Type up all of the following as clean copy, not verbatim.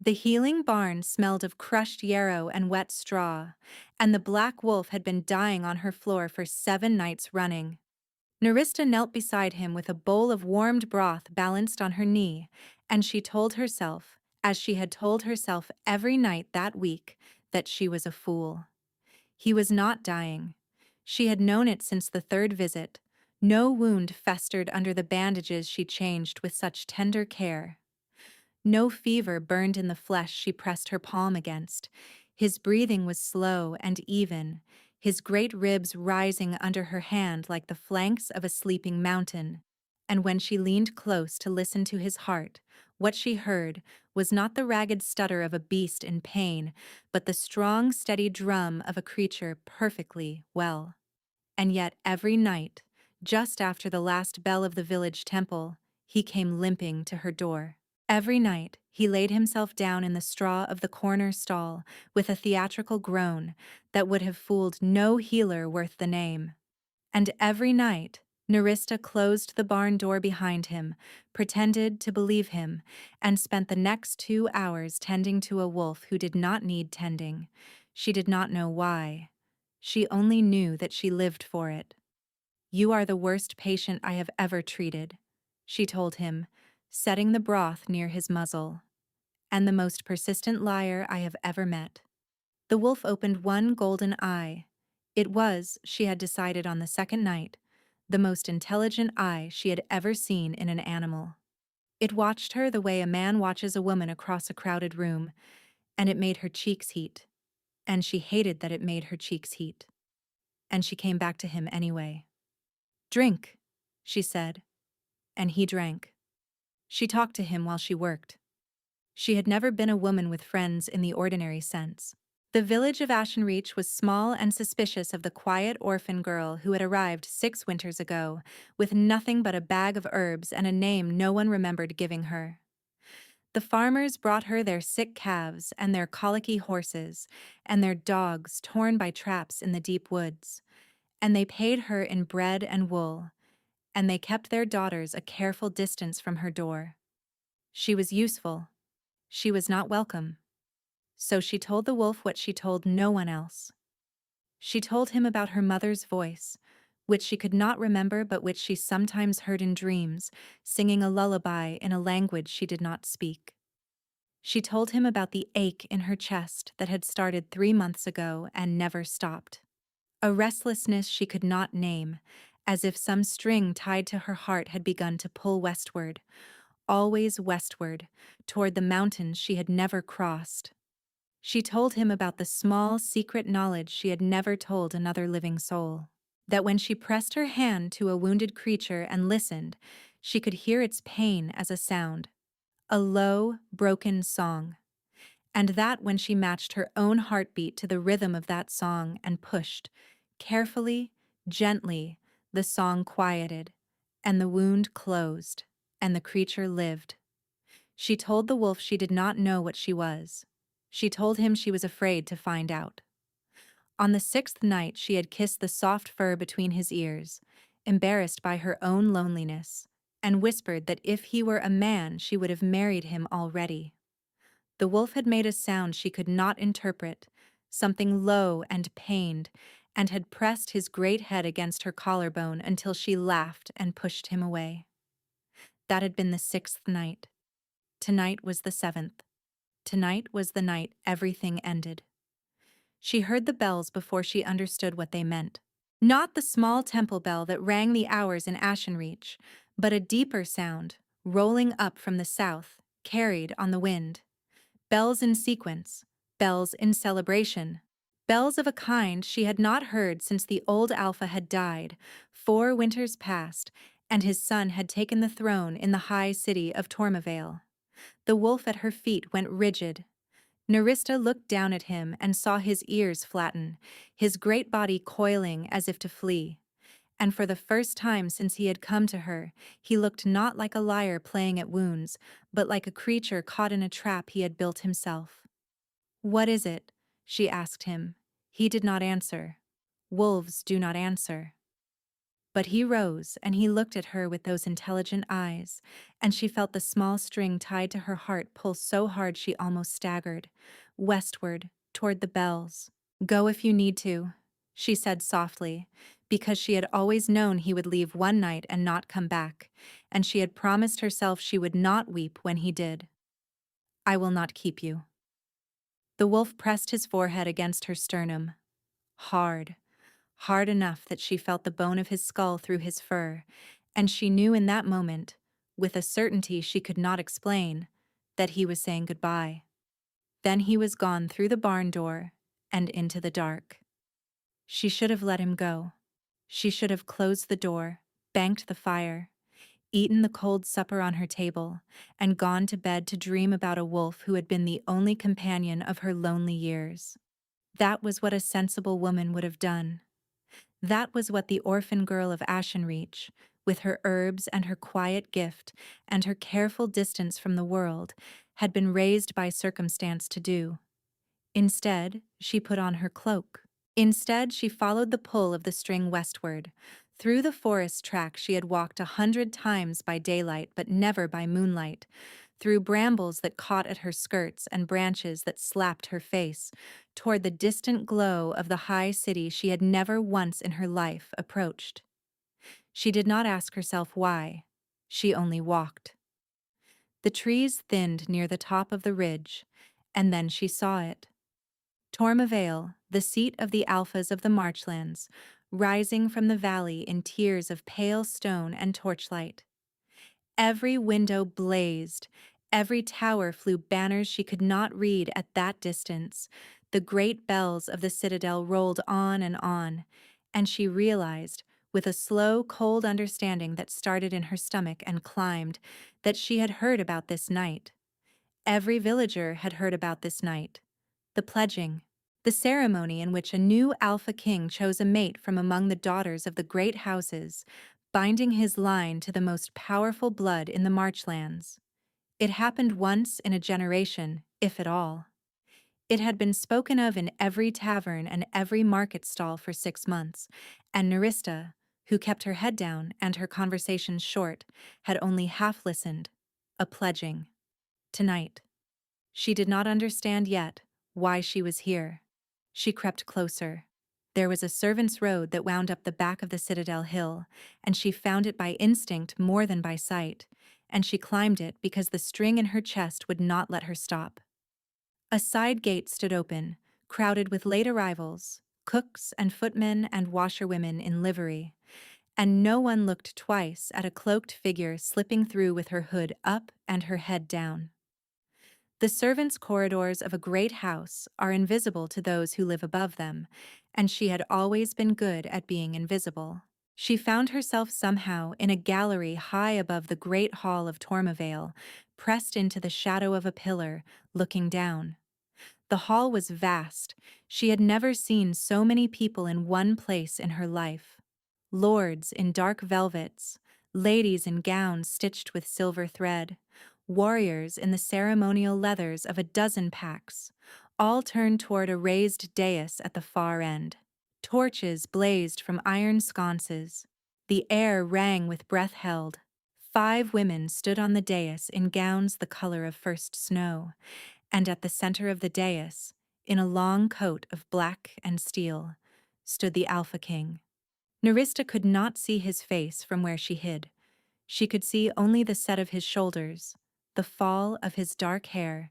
The healing barn smelled of crushed yarrow and wet straw, and the black wolf had been dying on her floor for 7 nights running. Nerista knelt beside him with a bowl of warmed broth balanced on her knee, and she told herself, as she had told herself every night that week, that she was a fool. He was not dying. She had known it since the 3rd visit. No wound festered under the bandages she changed with such tender care. No fever burned in the flesh she pressed her palm against. His breathing was slow and even, his great ribs rising under her hand like the flanks of a sleeping mountain. And when she leaned close to listen to his heart, what she heard was not the ragged stutter of a beast in pain, but the strong, steady drum of a creature perfectly well. And yet every night, just after the last bell of the village temple, he came limping to her door. Every night, he laid himself down in the straw of the corner stall with a theatrical groan that would have fooled no healer worth the name. And every night, Nerista closed the barn door behind him, pretended to believe him, and spent the next 2 hours tending to a wolf who did not need tending. She did not know why. She only knew that she lived for it. "You are the worst patient I have ever treated," she told him, setting the broth near his muzzle, "and the most persistent liar I have ever met." The wolf opened one golden eye. It was, she had decided on the 2nd night, the most intelligent eye she had ever seen in an animal. It watched her the way a man watches a woman across a crowded room, and it made her cheeks heat. And she hated that it made her cheeks heat. And she came back to him anyway. "Drink," she said, and he drank. She talked to him while she worked. She had never been a woman with friends in the ordinary sense. The village of Ashenreach was small and suspicious of the quiet orphan girl who had arrived 6 winters ago, with nothing but a bag of herbs and a name no one remembered giving her. The farmers brought her their sick calves and their colicky horses and their dogs torn by traps in the deep woods, and they paid her in bread and wool, and they kept their daughters a careful distance from her door. She was useful. She was not welcome. So she told the wolf what she told no one else. She told him about her mother's voice, which she could not remember but which she sometimes heard in dreams, singing a lullaby in a language she did not speak. She told him about the ache in her chest that had started 3 months ago and never stopped. A restlessness she could not name, as if some string tied to her heart had begun to pull westward, always westward, toward the mountains she had never crossed. She told him about the small, secret knowledge she had never told another living soul. That when she pressed her hand to a wounded creature and listened, she could hear its pain as a sound, a low, broken song. And that when she matched her own heartbeat to the rhythm of that song and pushed, carefully, gently, the song quieted, and the wound closed, and the creature lived. She told the wolf she did not know what she was. She told him she was afraid to find out. On the 6th night she had kissed the soft fur between his ears, embarrassed by her own loneliness, and whispered that if he were a man she would have married him already. The wolf had made a sound she could not interpret, something low and pained, and had pressed his great head against her collarbone until she laughed and pushed him away. That had been the 6th night. Tonight was the 7th. Tonight was the night everything ended. She heard the bells before she understood what they meant. Not the small temple bell that rang the hours in Ashenreach, but a deeper sound, rolling up from the south, carried on the wind. Bells in sequence, bells in celebration, bells of a kind she had not heard since the old Alpha had died, 4 winters past, and his son had taken the throne in the high city of Tormavale. The wolf at her feet went rigid. Nerista looked down at him and saw his ears flatten, his great body coiling as if to flee. And for the first time since he had come to her, he looked not like a liar playing at wounds, but like a creature caught in a trap he had built himself. "What is it?" she asked him. He did not answer. Wolves do not answer. But he rose and he looked at her with those intelligent eyes, and she felt the small string tied to her heart pull so hard she almost staggered, westward, toward the bells. "Go if you need to," she said softly, because she had always known he would leave one night and not come back, and she had promised herself she would not weep when he did. "I will not keep you." The wolf pressed his forehead against her sternum. Hard, hard enough that she felt the bone of his skull through his fur, and she knew in that moment, with a certainty she could not explain, that he was saying goodbye. Then he was gone through the barn door and into the dark. She should have let him go. She should have closed the door, banked the fire, eaten the cold supper on her table, and gone to bed to dream about a wolf who had been the only companion of her lonely years. That was what a sensible woman would have done. That was what the orphan girl of Ashenreach, with her herbs and her quiet gift and her careful distance from the world, had been raised by circumstance to do. Instead, she put on her cloak. Instead, she followed the pull of the string westward, through the forest track she had walked 100 times by daylight but never by moonlight, through brambles that caught at her skirts and branches that slapped her face, toward the distant glow of the high city she had never once in her life approached. She did not ask herself why. She only walked. The trees thinned near the top of the ridge, and then she saw it. Tormavale, the seat of the Alphas of the Marchlands, rising from the valley in tiers of pale stone and torchlight. Every window blazed, every tower flew banners she could not read at that distance. The great bells of the citadel rolled on, and she realized, with a slow, cold understanding that started in her stomach and climbed, that she had heard about this night. Every villager had heard about this night. The pledging, the ceremony in which a new Alpha King chose a mate from among the daughters of the great houses, binding his line to the most powerful blood in the Marchlands. It happened once in a generation, if at all. It had been spoken of in every tavern and every market stall for 6 months, and Nerista, who kept her head down and her conversations short, had only half listened. A pledging. Tonight. She did not understand yet why she was here. She crept closer. There was a servant's road that wound up the back of the Citadel Hill, and she found it by instinct more than by sight, and she climbed it because the string in her chest would not let her stop. A side gate stood open, crowded with late arrivals, cooks and footmen and washerwomen in livery, and no one looked twice at a cloaked figure slipping through with her hood up and her head down. The servants' corridors of a great house are invisible to those who live above them, and she had always been good at being invisible. She found herself somehow in a gallery high above the great hall of Tormavale, pressed into the shadow of a pillar, looking down. The hall was vast. She had never seen so many people in one place in her life. Lords in dark velvets, ladies in gowns stitched with silver thread, warriors in the ceremonial leathers of a dozen packs, all turned toward a raised dais at the far end. Torches blazed from iron sconces. The air rang with breath held. 5 women stood on the dais in gowns the color of first snow, and at the center of the dais, in a long coat of black and steel, stood the Alpha King. Nerista could not see his face from where she hid. She could see only the set of his shoulders, the fall of his dark hair,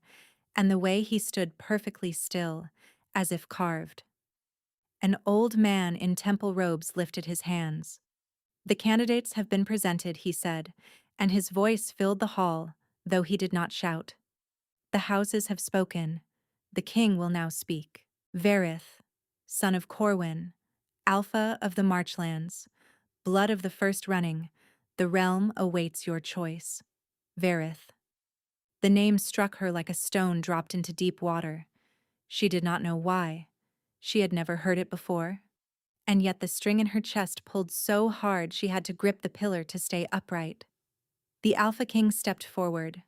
and the way he stood perfectly still, as if carved. An old man in temple robes lifted his hands. "The candidates have been presented," he said, and his voice filled the hall, though he did not shout. "The houses have spoken. The king will now speak. Verith, son of Corwin, Alpha of the Marchlands, blood of the first running, the realm awaits your choice. Verith." The name struck her like a stone dropped into deep water. She did not know why. She had never heard it before. And yet the string in her chest pulled so hard she had to grip the pillar to stay upright. The Alpha King stepped forward.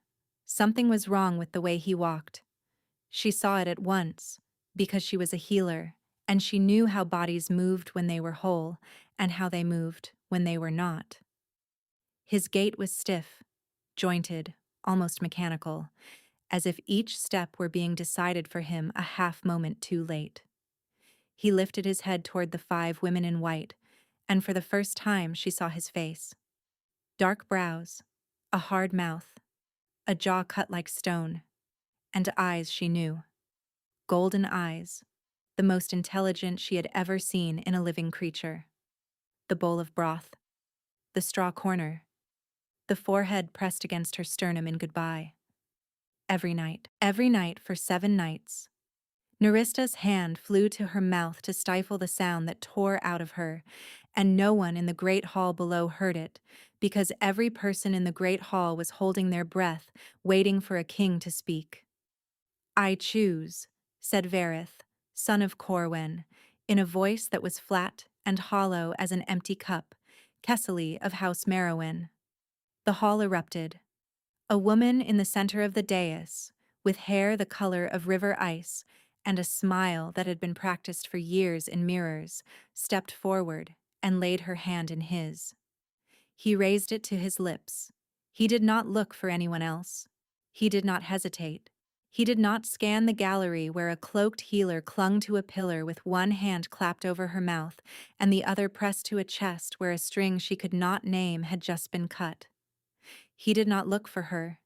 Something was wrong with the way he walked. She saw it at once, because she was a healer, and she knew how bodies moved when they were whole, and how they moved when they were not. His gait was stiff, jointed, almost mechanical, as if each step were being decided for him a half moment too late. He lifted his head toward the 5 women in white, and for the first time she saw his face. Dark brows, a hard mouth, a jaw cut like stone, and eyes she knew. Golden eyes, the most intelligent she had ever seen in a living creature. The bowl of broth, the straw corner, the forehead pressed against her sternum in goodbye. Every night for 7 nights. Narista's hand flew to her mouth to stifle the sound that tore out of her, and no one in the great hall below heard it, because every person in the great hall was holding their breath, waiting for a king to speak. "I choose," said Verith, son of Corwin, in a voice that was flat and hollow as an empty cup, Kessely of House Merowyn. The hall erupted. A woman in the center of the dais, with hair the color of river ice and a smile that had been practiced for years in mirrors, stepped forward and laid her hand in his. He raised it to his lips. He did not look for anyone else. He did not hesitate. He did not scan the gallery where a cloaked healer clung to a pillar with one hand clapped over her mouth and the other pressed to a chest where a string she could not name had just been cut. He did not look for her.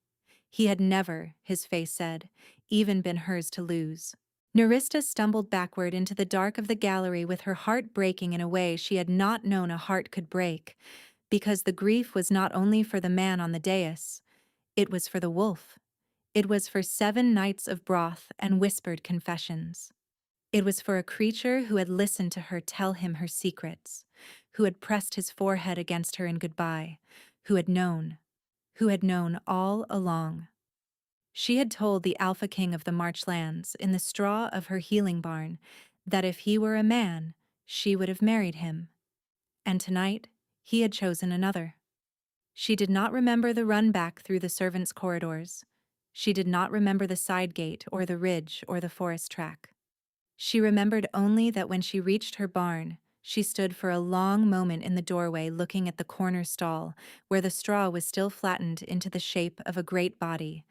He had never, his face said, even been hers to lose. Narista stumbled backward into the dark of the gallery with her heart breaking in a way she had not known a heart could break, because the grief was not only for the man on the dais, it was for the wolf. It was for 7 nights of broth and whispered confessions. It was for a creature who had listened to her tell him her secrets, who had pressed his forehead against her in goodbye, who had known all along. She had told the Alpha King of the Marchlands in the straw of her healing barn that if he were a man, she would have married him. And tonight, he had chosen another. She did not remember the run back through the servants' corridors. She did not remember the side gate or the ridge or the forest track. She remembered only that when she reached her barn, she stood for a long moment in the doorway looking at the corner stall, where the straw was still flattened into the shape of a great body,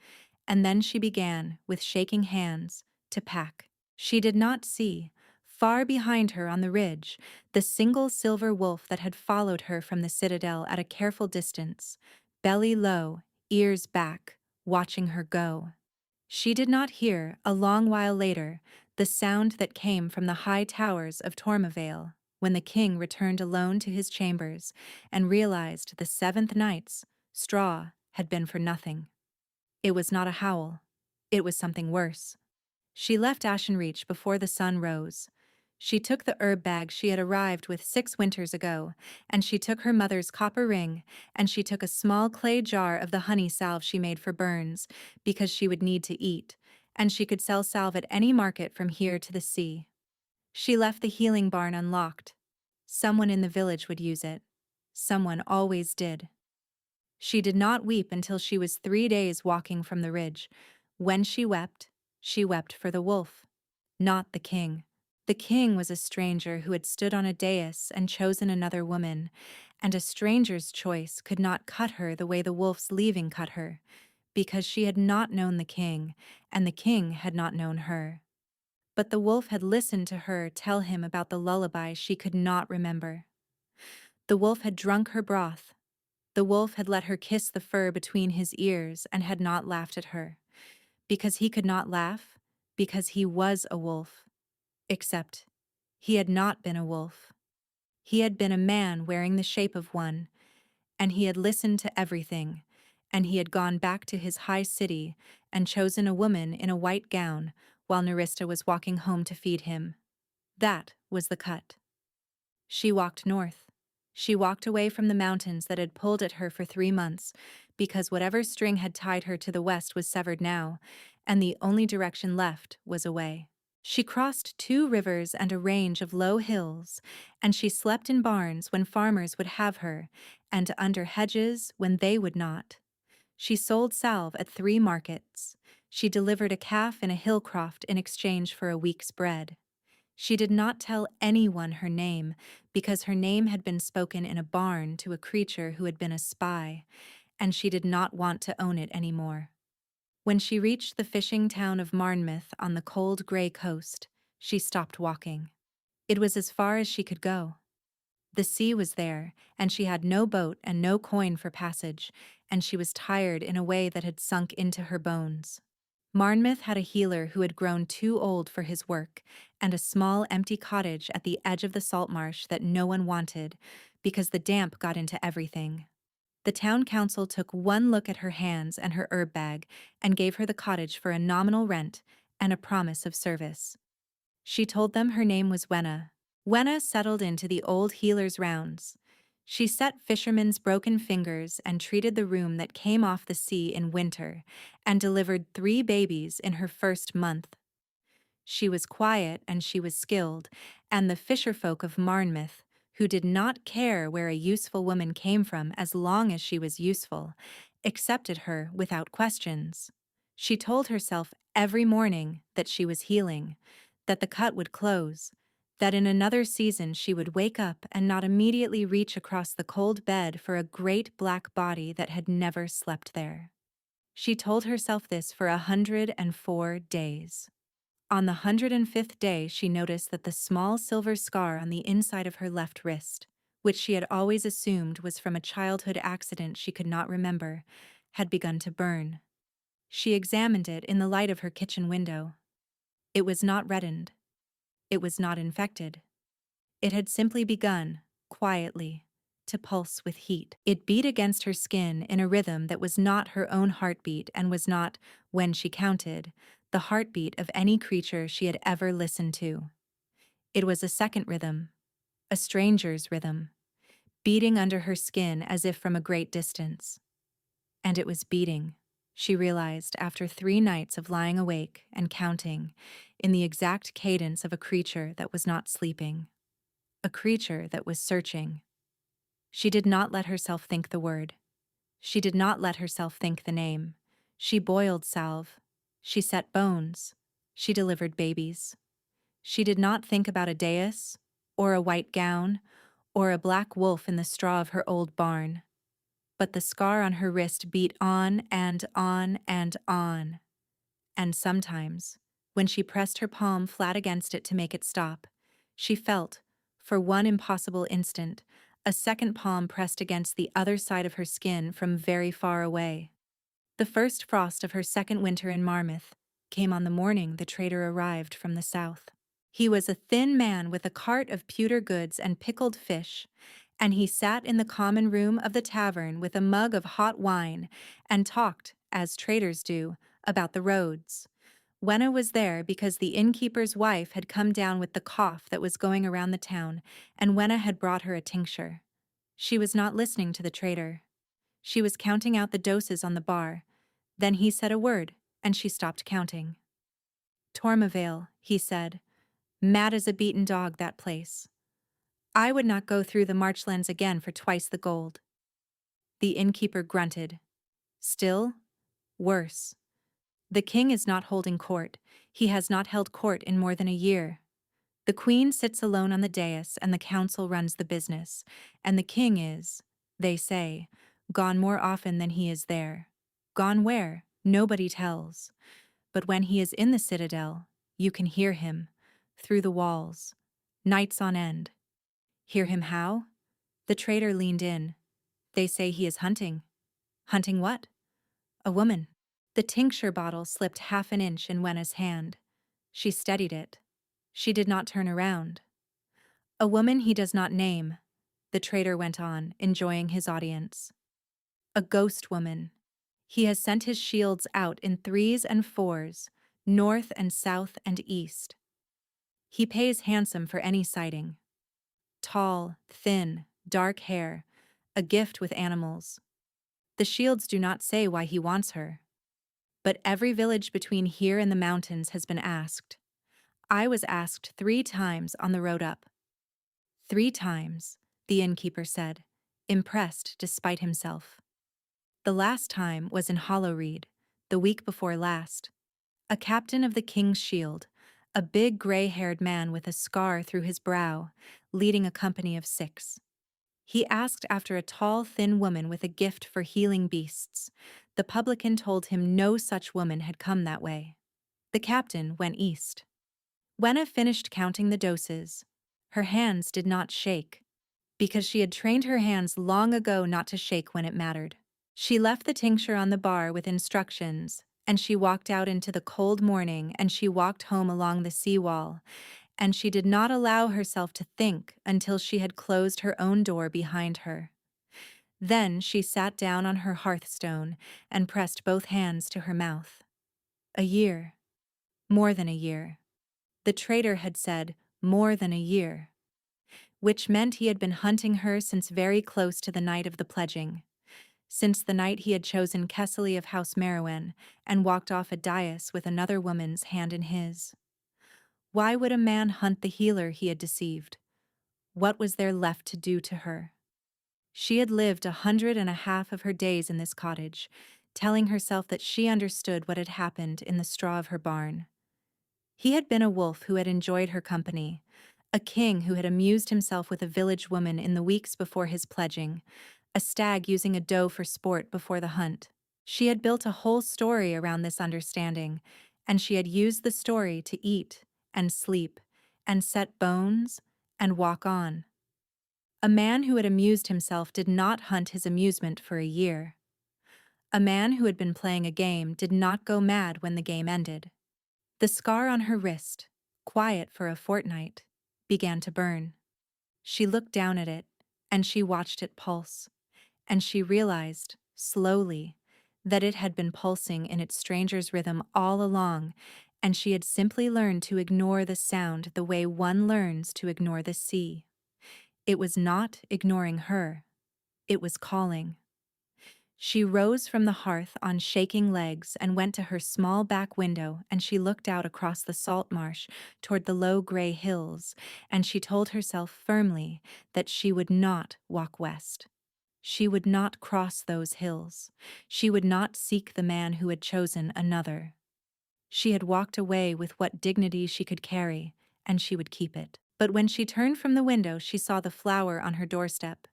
and then she began, with shaking hands, to pack. She did not see, far behind her on the ridge, the single silver wolf that had followed her from the citadel at a careful distance, belly low, ears back, watching her go. She did not hear, a long while later, the sound that came from the high towers of Tormavale, when the king returned alone to his chambers and realized the 7th night's straw had been for nothing. It was not a howl. It was something worse. She left Ashenreach before the sun rose. She took the herb bag she had arrived with 6 winters ago, and she took her mother's copper ring, and she took a small clay jar of the honey salve she made for burns, because she would need to eat, and she could sell salve at any market from here to the sea. She left the healing barn unlocked. Someone in the village would use it. Someone always did. She did not weep until she was 3 days walking from the ridge. When she wept for the wolf, not the king. The king was a stranger who had stood on a dais and chosen another woman, and a stranger's choice could not cut her the way the wolf's leaving cut her, because she had not known the king, and the king had not known her. But the wolf had listened to her tell him about the lullaby she could not remember. The wolf had drunk her broth. The wolf had let her kiss the fur between his ears and had not laughed at her. Because he could not laugh, because he was a wolf. Except, he had not been a wolf. He had been a man wearing the shape of one, and he had listened to everything, and he had gone back to his high city and chosen a woman in a white gown while Narista was walking home to feed him. That was the cut. She walked north. She walked away from the mountains that had pulled at her for 3 months, because whatever string had tied her to the west was severed now, and the only direction left was away. She crossed 2 rivers and a range of low hills, and she slept in barns when farmers would have her, and under hedges when they would not. She sold salve at 3 markets. She delivered a calf in a hill croft in exchange for a week's bread. She did not tell anyone her name because her name had been spoken in a barn to a creature who had been a spy, and she did not want to own it anymore. When she reached the fishing town of Marmouth on the cold gray coast, she stopped walking. It was as far as she could go. The sea was there, and she had no boat and no coin for passage, and she was tired in a way that had sunk into her bones. Marmouth had a healer who had grown too old for his work, and a small empty cottage at the edge of the salt marsh that no one wanted, because the damp got into everything. The town council took one look at her hands and her herb bag and gave her the cottage for a nominal rent and a promise of service. She told them her name was Wenna. Wenna settled into the old healer's rounds. She set fishermen's broken fingers and treated the room that came off the sea in winter, and delivered 3 babies in her first month. She was quiet and she was skilled, and the fisherfolk of Marmouth, who did not care where a useful woman came from as long as she was useful, accepted her without questions. She told herself every morning that she was healing, that the cut would close, that in another season she would wake up and not immediately reach across the cold bed for a great black body that had never slept there. She told herself this for 104 days. On the 105th day, she noticed that the small silver scar on the inside of her left wrist, which she had always assumed was from a childhood accident she could not remember, had begun to burn. She examined it in the light of her kitchen window. It was not reddened. It was not infected. It had simply begun, quietly, to pulse with heat. It beat against her skin in a rhythm that was not her own heartbeat and was not, when she counted, the heartbeat of any creature she had ever listened to. It was a second rhythm, a stranger's rhythm, beating under her skin as if from a great distance. And it was beating, she realized after 3 nights of lying awake and counting, in the exact cadence of a creature that was not sleeping, a creature that was searching. She did not let herself think the word. She did not let herself think the name. She boiled salve. She set bones. She delivered babies. She did not think about a dais, or a white gown, or a black wolf in the straw of her old barn. But the scar on her wrist beat on and on and on. And sometimes, when she pressed her palm flat against it to make it stop, she felt, for one impossible instant, a second palm pressed against the other side of her skin from very far away. The first frost of her second winter in Marmouth came on the morning the trader arrived from the south. He was a thin man with a cart of pewter goods and pickled fish, and he sat in the common room of the tavern with a mug of hot wine and talked, as traders do, about the roads. Wenna was there because the innkeeper's wife had come down with the cough that was going around the town, and Wenna had brought her a tincture. She was not listening to the trader. She was counting out the doses on the bar. Then he said a word, and she stopped counting. Tormavale, he said. Mad as a beaten dog, that place. I would not go through the marchlands again for twice the gold. The innkeeper grunted. Still, worse. The king is not holding court. He has not held court in more than a year. The queen sits alone on the dais and the council runs the business, and the king is, they say, gone more often than he is there. Gone where? Nobody tells. But when he is in the citadel, you can hear him, through the walls, nights on end. Hear him how? The trader leaned in. They say he is hunting. Hunting what? A woman. The tincture bottle slipped half an inch in Wenna's hand. She steadied it. She did not turn around. A woman he does not name, the trader went on, enjoying his audience. A ghost woman. He has sent his shields out in 3s and 4s, north and south and east. He pays handsome for any sighting. Tall, thin, dark hair, a gift with animals. The shields do not say why he wants her. But every village between here and the mountains has been asked. I was asked 3 times on the road up. 3 times, the innkeeper said, impressed despite himself. The last time was in Hollowreed, the week before last. A captain of the king's shield, a big gray-haired man with a scar through his brow, leading a company of 6. He asked after a tall, thin woman with a gift for healing beasts. The publican told him no such woman had come that way. The captain went east. Wenna finished counting the doses. Her hands did not shake, because she had trained her hands long ago not to shake when it mattered. She left the tincture on the bar with instructions, and she walked out into the cold morning, and she walked home along the seawall, and she did not allow herself to think until she had closed her own door behind her. Then she sat down on her hearthstone and pressed both hands to her mouth. A year. More than a year. The traitor had said, more than a year. Which meant he had been hunting her since very close to the night of the pledging. Since the night he had chosen Kessely of House Merowyn and walked off a dais with another woman's hand in his. Why would a man hunt the healer he had deceived? What was there left to do to her? She had lived 150 of her days in this cottage, telling herself that she understood what had happened in the straw of her barn. He had been a wolf who had enjoyed her company, a king who had amused himself with a village woman in the weeks before his pledging, a stag using a doe for sport before the hunt. She had built a whole story around this understanding, and she had used the story to eat and sleep and set bones and walk on. A man who had amused himself did not hunt his amusement for a year. A man who had been playing a game did not go mad when the game ended. The scar on her wrist, quiet for a fortnight, began to burn. She looked down at it, and she watched it pulse, and she realized, slowly, that it had been pulsing in its stranger's rhythm all along, and she had simply learned to ignore the sound the way one learns to ignore the sea. It was not ignoring her. It was calling. She rose from the hearth on shaking legs and went to her small back window, and she looked out across the salt marsh toward the low gray hills, and she told herself firmly that she would not walk west. She would not cross those hills. She would not seek the man who had chosen another. She had walked away with what dignity she could carry, and she would keep it. But when she turned from the window, she saw the flower on her doorstep.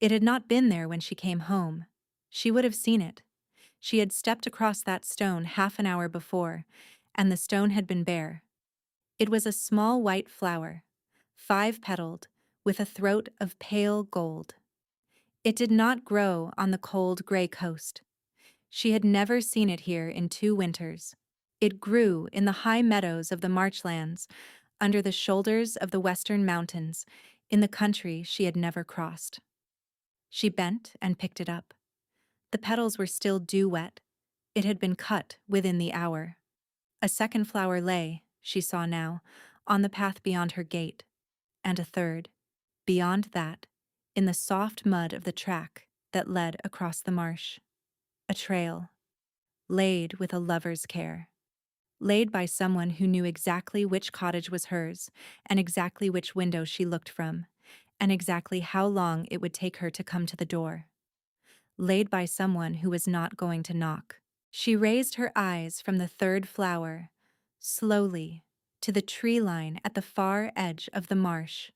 It had not been there when she came home. She would have seen it. She had stepped across that stone half an hour before, and the stone had been bare. It was a small white flower, 5-petaled, with a throat of pale gold. It did not grow on the cold gray coast. She had never seen it here in 2 winters. It grew in the high meadows of the marchlands, under the shoulders of the western mountains, in the country she had never crossed. She bent and picked it up. The petals were still dew-wet. It had been cut within the hour. A second flower lay, she saw now, on the path beyond her gate, and a third, beyond that, in the soft mud of the track that led across the marsh. A trail, laid with a lover's care. Laid by someone who knew exactly which cottage was hers, and exactly which window she looked from, and exactly how long it would take her to come to the door. Laid by someone who was not going to knock. She raised her eyes from the third flower, slowly, to the tree line at the far edge of the marsh.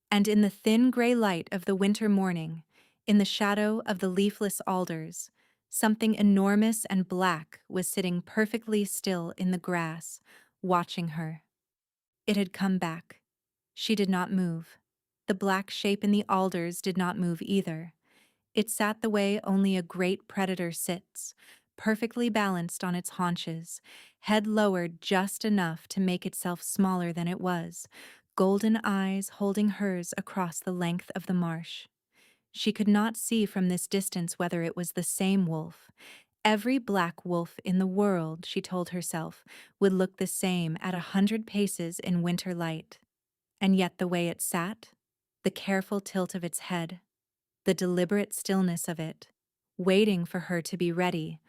And in the thin gray light of the winter morning, in the shadow of the leafless alders, something enormous and black was sitting perfectly still in the grass, watching her. It had come back. She did not move. The black shape in the alders did not move either. It sat the way only a great predator sits, perfectly balanced on its haunches, head lowered just enough to make itself smaller than it was, golden eyes holding hers across the length of the marsh. She could not see from this distance whether it was the same wolf. Every black wolf in the world, she told herself, would look the same at 100 paces in winter light. And yet the way it sat, the careful tilt of its head, the deliberate stillness of it, waiting for her to be ready,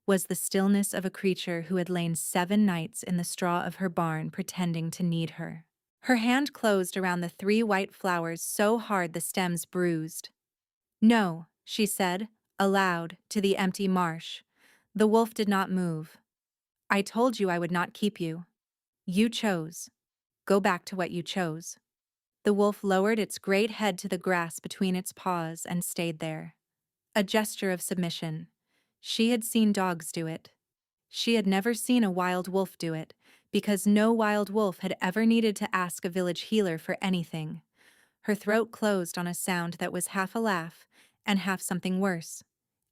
was the stillness of a creature who had lain 7 nights in the straw of her barn pretending to need her. Her hand closed around the 3 white flowers so hard the stems bruised. "No," she said, aloud, to the empty marsh. The wolf did not move. "I told you I would not keep you." You chose. Go back to what you chose. The wolf lowered its great head to the grass between its paws and stayed there. A gesture of submission. She had seen dogs do it. She had never seen a wild wolf do it, because no wild wolf had ever needed to ask a village healer for anything. Her throat closed on a sound that was half a laugh and half something worse,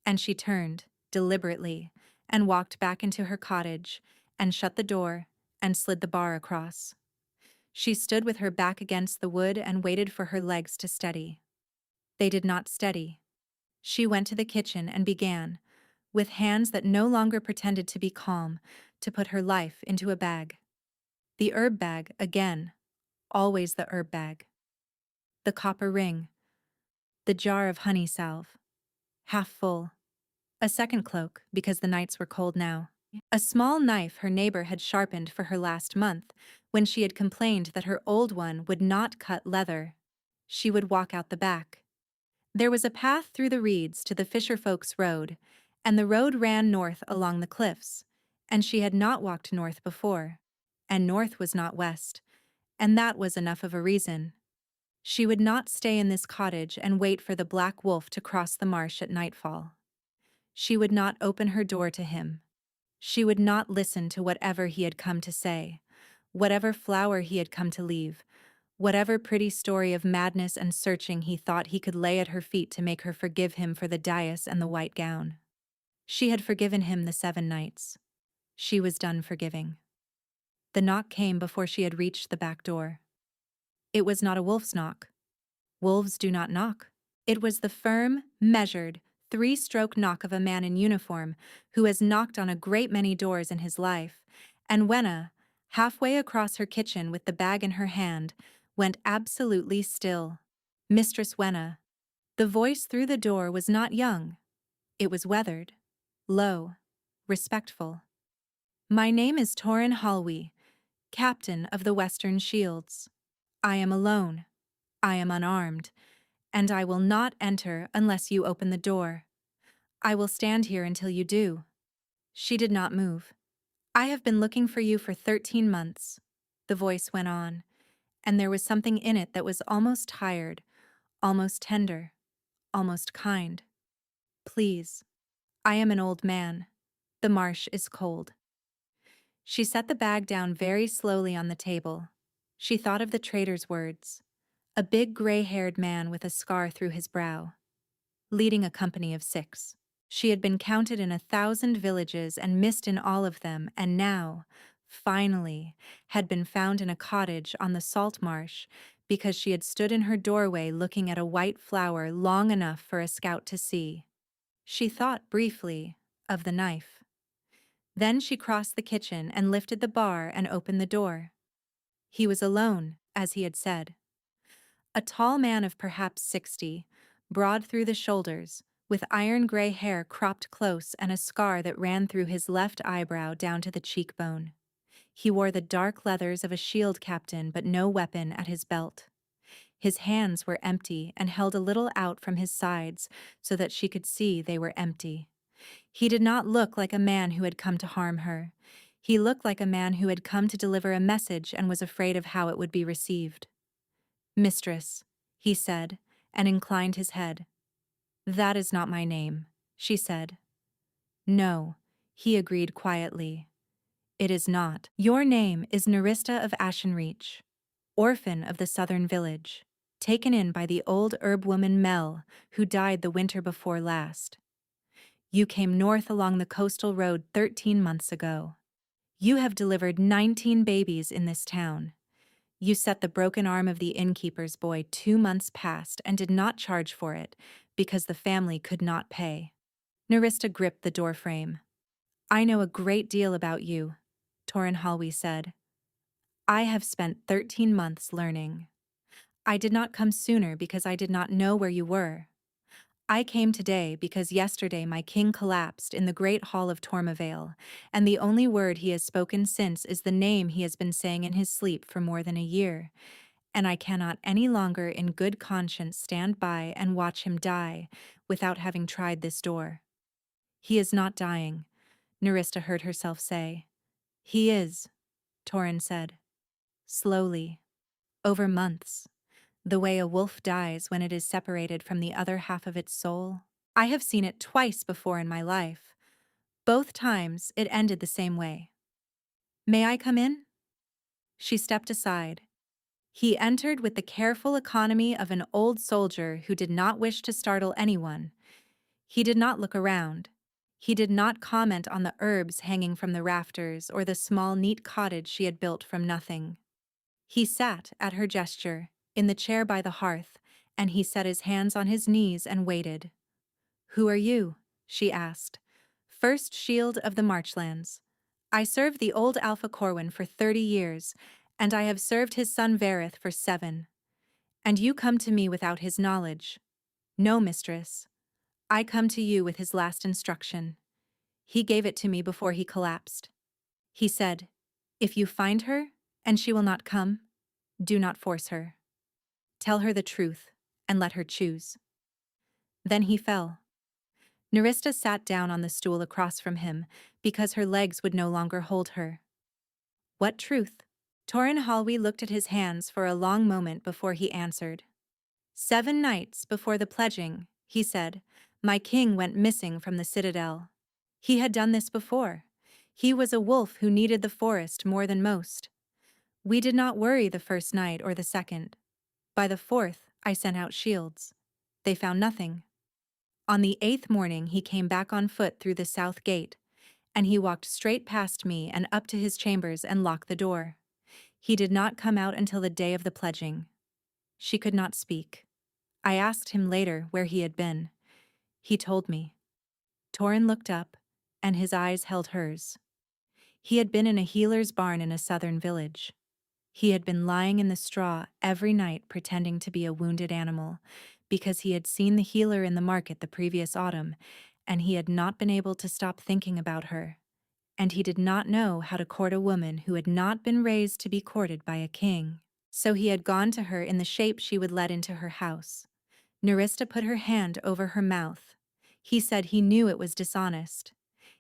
and she turned, deliberately, and walked back into her cottage, and shut the door, and slid the bar across. She stood with her back against the wood and waited for her legs to steady. They did not steady. She went to the kitchen and began, with hands that no longer pretended to be calm, to put her life into a bag. The herb bag again, always the herb bag. The copper ring. The jar of honey salve. Half full. A second cloak, because the nights were cold now. A small knife her neighbor had sharpened for her last month, when she had complained that her old one would not cut leather. She would walk out the back. There was a path through the reeds to the fisherfolk's road, and the road ran north along the cliffs, and she had not walked north before, and north was not west, and that was enough of a reason. She would not stay in this cottage and wait for the black wolf to cross the marsh at nightfall. She would not open her door to him. She would not listen to whatever he had come to say, whatever flower he had come to leave, whatever pretty story of madness and searching he thought he could lay at her feet to make her forgive him for the dais and the white gown. She had forgiven him the 7 nights. She was done forgiving. The knock came before she had reached the back door. It was not a wolf's knock. Wolves do not knock. It was the firm, measured, 3-stroke knock of a man in uniform who has knocked on a great many doors in his life, and Wenna, halfway across her kitchen with the bag in her hand, went absolutely still. Mistress Wenna. The voice through the door was not young. It was weathered, low, respectful. My name is Torin Halwy, captain of the Western Shields. I am alone. I am unarmed, and I will not enter unless you open the door. I will stand here until you do. She did not move. I have been looking for you for 13 months, the voice went on, and there was something in it that was almost tired, almost tender, almost kind. Please. I am an old man. The marsh is cold. She set the bag down very slowly on the table. She thought of the trader's words. A big gray-haired man with a scar through his brow, leading a company of 6. She had been counted in 1,000 villages and missed in all of them, and now, finally, had been found in a cottage on the salt marsh because she had stood in her doorway looking at a white flower long enough for a scout to see. She thought briefly of the knife. Then she crossed the kitchen and lifted the bar and opened the door. He was alone, as he had said. A tall man of perhaps 60, broad through the shoulders, with iron-gray hair cropped close and a scar that ran through his left eyebrow down to the cheekbone. He wore the dark leathers of a shield captain but no weapon at his belt. His hands were empty and held a little out from his sides so that she could see they were empty. He did not look like a man who had come to harm her. He looked like a man who had come to deliver a message and was afraid of how it would be received. Mistress, he said, and inclined his head. That is not my name, she said. No, he agreed quietly. It is not. Your name is Nerista of Ashenreach, orphan of the southern village, taken in by the old herb woman Mel, who died the winter before last. You came north along the coastal road 13 months ago. You have delivered 19 babies in this town. You set the broken arm of the innkeeper's boy 2 months past and did not charge for it because the family could not pay. Nerista gripped the doorframe. I know a great deal about you, Torin Halwy said. I have spent 13 months learning. I did not come sooner because I did not know where you were. I came today because yesterday my king collapsed in the great hall of Tormavale, and the only word he has spoken since is the name he has been saying in his sleep for more than a year, and I cannot any longer in good conscience stand by and watch him die without having tried this door. He is not dying, Nerista heard herself say. He is. Torin said. Slowly. Over months. The way a wolf dies when it is separated from the other half of its soul. I have seen it twice before in my life. Both times it ended the same way. May I come in? She stepped aside. He entered with the careful economy of an old soldier who did not wish to startle anyone. He did not look around. He did not comment on the herbs hanging from the rafters or the small, neat cottage she had built from nothing. He sat, at her gesture, in the chair by the hearth, and he set his hands on his knees and waited. "Who are you?" she asked. "First Shield of the Marchlands. I served the old Alpha Corwin for 30 years, and I have served his son Verith for 7. And you come to me without his knowledge. No, mistress. I come to you with his last instruction. He gave it to me before he collapsed. He said, 'If you find her, and she will not come, do not force her. Tell her the truth, and let her choose.' Then he fell. Nerista sat down on the stool across from him because her legs would no longer hold her. What truth? Torin Halwy looked at his hands for a long moment before he answered. 7 nights before the pledging, he said, my king went missing from the citadel. He had done this before. He was a wolf who needed the forest more than most. We did not worry the first night or the second. By the 4th, I sent out shields. They found nothing. On the 8th morning he came back on foot through the south gate, and he walked straight past me and up to his chambers and locked the door. He did not come out until the day of the pledging. She could not speak. I asked him later where he had been. He told me. Torin looked up, and his eyes held hers. He had been in a healer's barn in a southern village. He had been lying in the straw every night pretending to be a wounded animal, because he had seen the healer in the market the previous autumn, and he had not been able to stop thinking about her. And he did not know how to court a woman who had not been raised to be courted by a king. So he had gone to her in the shape she would let into her house. Nerista put her hand over her mouth. He said he knew it was dishonest.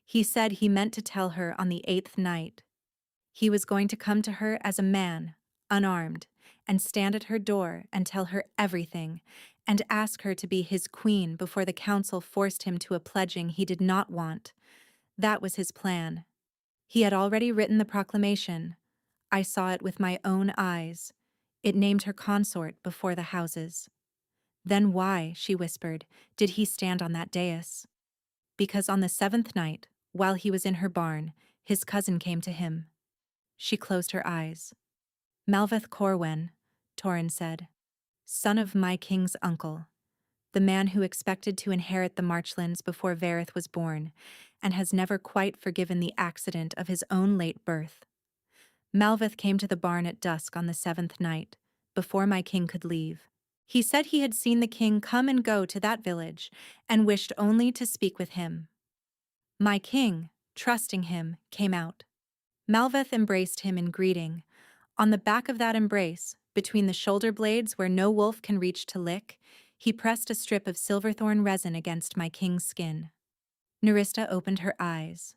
He said he meant to tell her on the 8th night. He was going to come to her as a man, unarmed, and stand at her door and tell her everything, and ask her to be his queen before the council forced him to a pledging he did not want. That was his plan. He had already written the proclamation. I saw it with my own eyes. It named her consort before the houses. Then why, she whispered, did he stand on that dais? Because on the 7th night, while he was in her barn, his cousin came to him. She closed her eyes. Malveth Corwin, Torin said, son of my king's uncle, the man who expected to inherit the Marchlands before Verith was born, and has never quite forgiven the accident of his own late birth. Malveth came to the barn at dusk on the 7th night, before my king could leave. He said he had seen the king come and go to that village, and wished only to speak with him. My king, trusting him, came out. Malveth embraced him in greeting. On the back of that embrace, between the shoulder blades where no wolf can reach to lick, he pressed a strip of silverthorn resin against my king's skin. Nerista opened her eyes.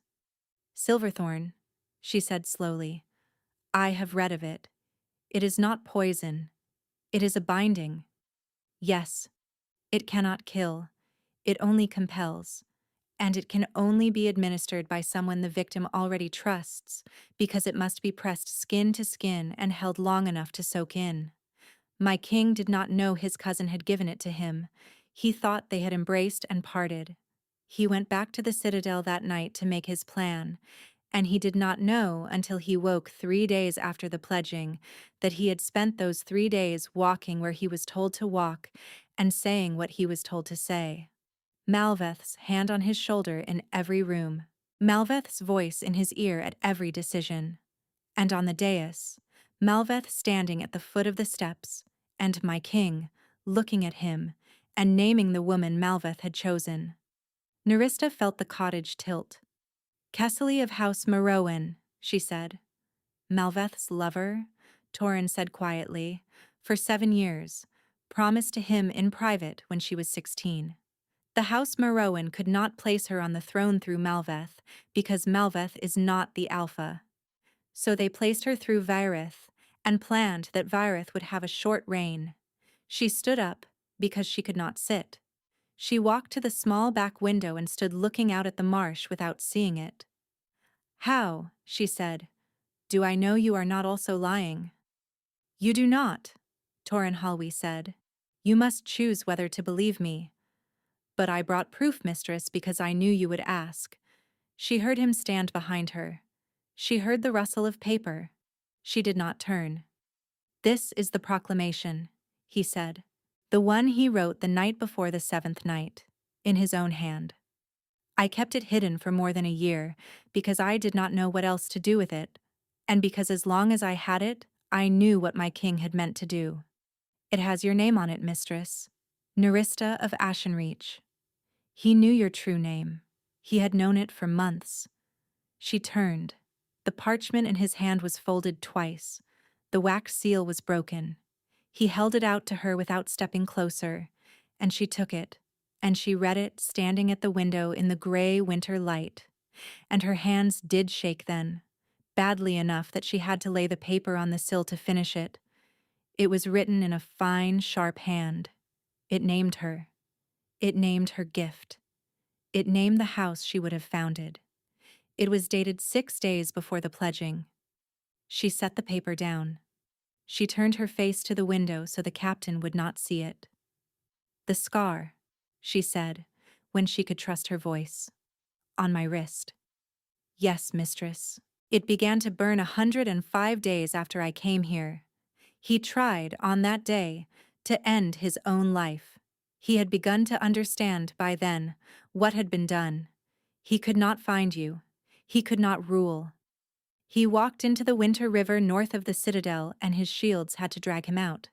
Silverthorn, she said slowly. I have read of it. It is not poison. It is a binding. Yes, it cannot kill. It only compels. And it can only be administered by someone the victim already trusts, because it must be pressed skin to skin and held long enough to soak in. My king did not know his cousin had given it to him. He thought they had embraced and parted. He went back to the citadel that night to make his plan, and he did not know until he woke 3 days after the pledging that he had spent those 3 days walking where he was told to walk and saying what he was told to say. Malveth's hand on his shoulder in every room, Malveth's voice in his ear at every decision. And on the dais, Malveth standing at the foot of the steps, and my king, looking at him, and naming the woman Malveth had chosen. Nerista felt the cottage tilt. Kessely of House Merowin, she said. Malveth's lover, Torin said quietly, for 7 years, promised to him in private when she was 16. The House Merowin could not place her on the throne through Malveth, because Malveth is not the Alpha. So they placed her through Verith, and planned that Verith would have a short reign. She stood up, because she could not sit. She walked to the small back window and stood looking out at the marsh without seeing it. "How," she said, "do I know you are not also lying?" "You do not," Torin said. "You must choose whether to believe me." "But I brought proof, mistress, because I knew you would ask." She heard him stand behind her. She heard the rustle of paper. She did not turn. "This is the proclamation," he said. "The one he wrote the night before the seventh night, in his own hand. I kept it hidden for more than a year, because I did not know what else to do with it, and because as long as I had it, I knew what my king had meant to do. It has your name on it, mistress. Nerista of Ashenreach. He knew your true name. He had known it for months." She turned. The parchment in his hand was folded twice. The wax seal was broken. He held it out to her without stepping closer, and she took it, and she read it standing at the window in the gray winter light. And her hands did shake then, badly enough that she had to lay the paper on the sill to finish it. It was written in a fine, sharp hand. It named her. It named her gift. It named the house she would have founded. It was dated 6 days before the pledging. She set the paper down. She turned her face to the window so the captain would not see it. "The scar," she said, when she could trust her voice. "On my wrist." "Yes, mistress. It began to burn 105 days after I came here. He tried, on that day, to end his own life. He had begun to understand, by then, what had been done. He could not find you. He could not rule. He walked into the winter river north of the citadel, and his shields had to drag him out.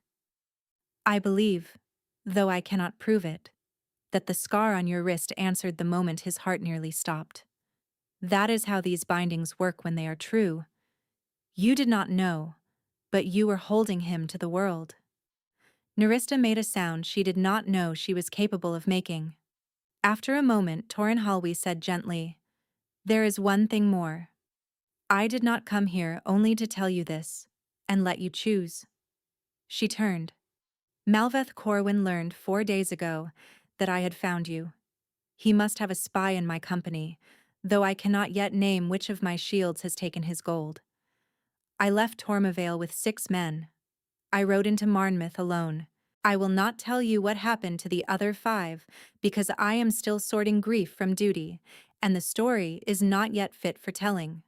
I believe, though I cannot prove it, that the scar on your wrist answered the moment his heart nearly stopped. That is how these bindings work when they are true. You did not know, but you were holding him to the world." Nerista made a sound she did not know she was capable of making. After a moment, Torin said gently, "There is one thing more. I did not come here only to tell you this, and let you choose." She turned. "Malveth Corwin learned 4 days ago that I had found you. He must have a spy in my company, though I cannot yet name which of my shields has taken his gold. I left Tormavale with 6 men. I rode into Marmouth alone. I will not tell you what happened to the other 5, because I am still sorting grief from duty, and the story is not yet fit for telling.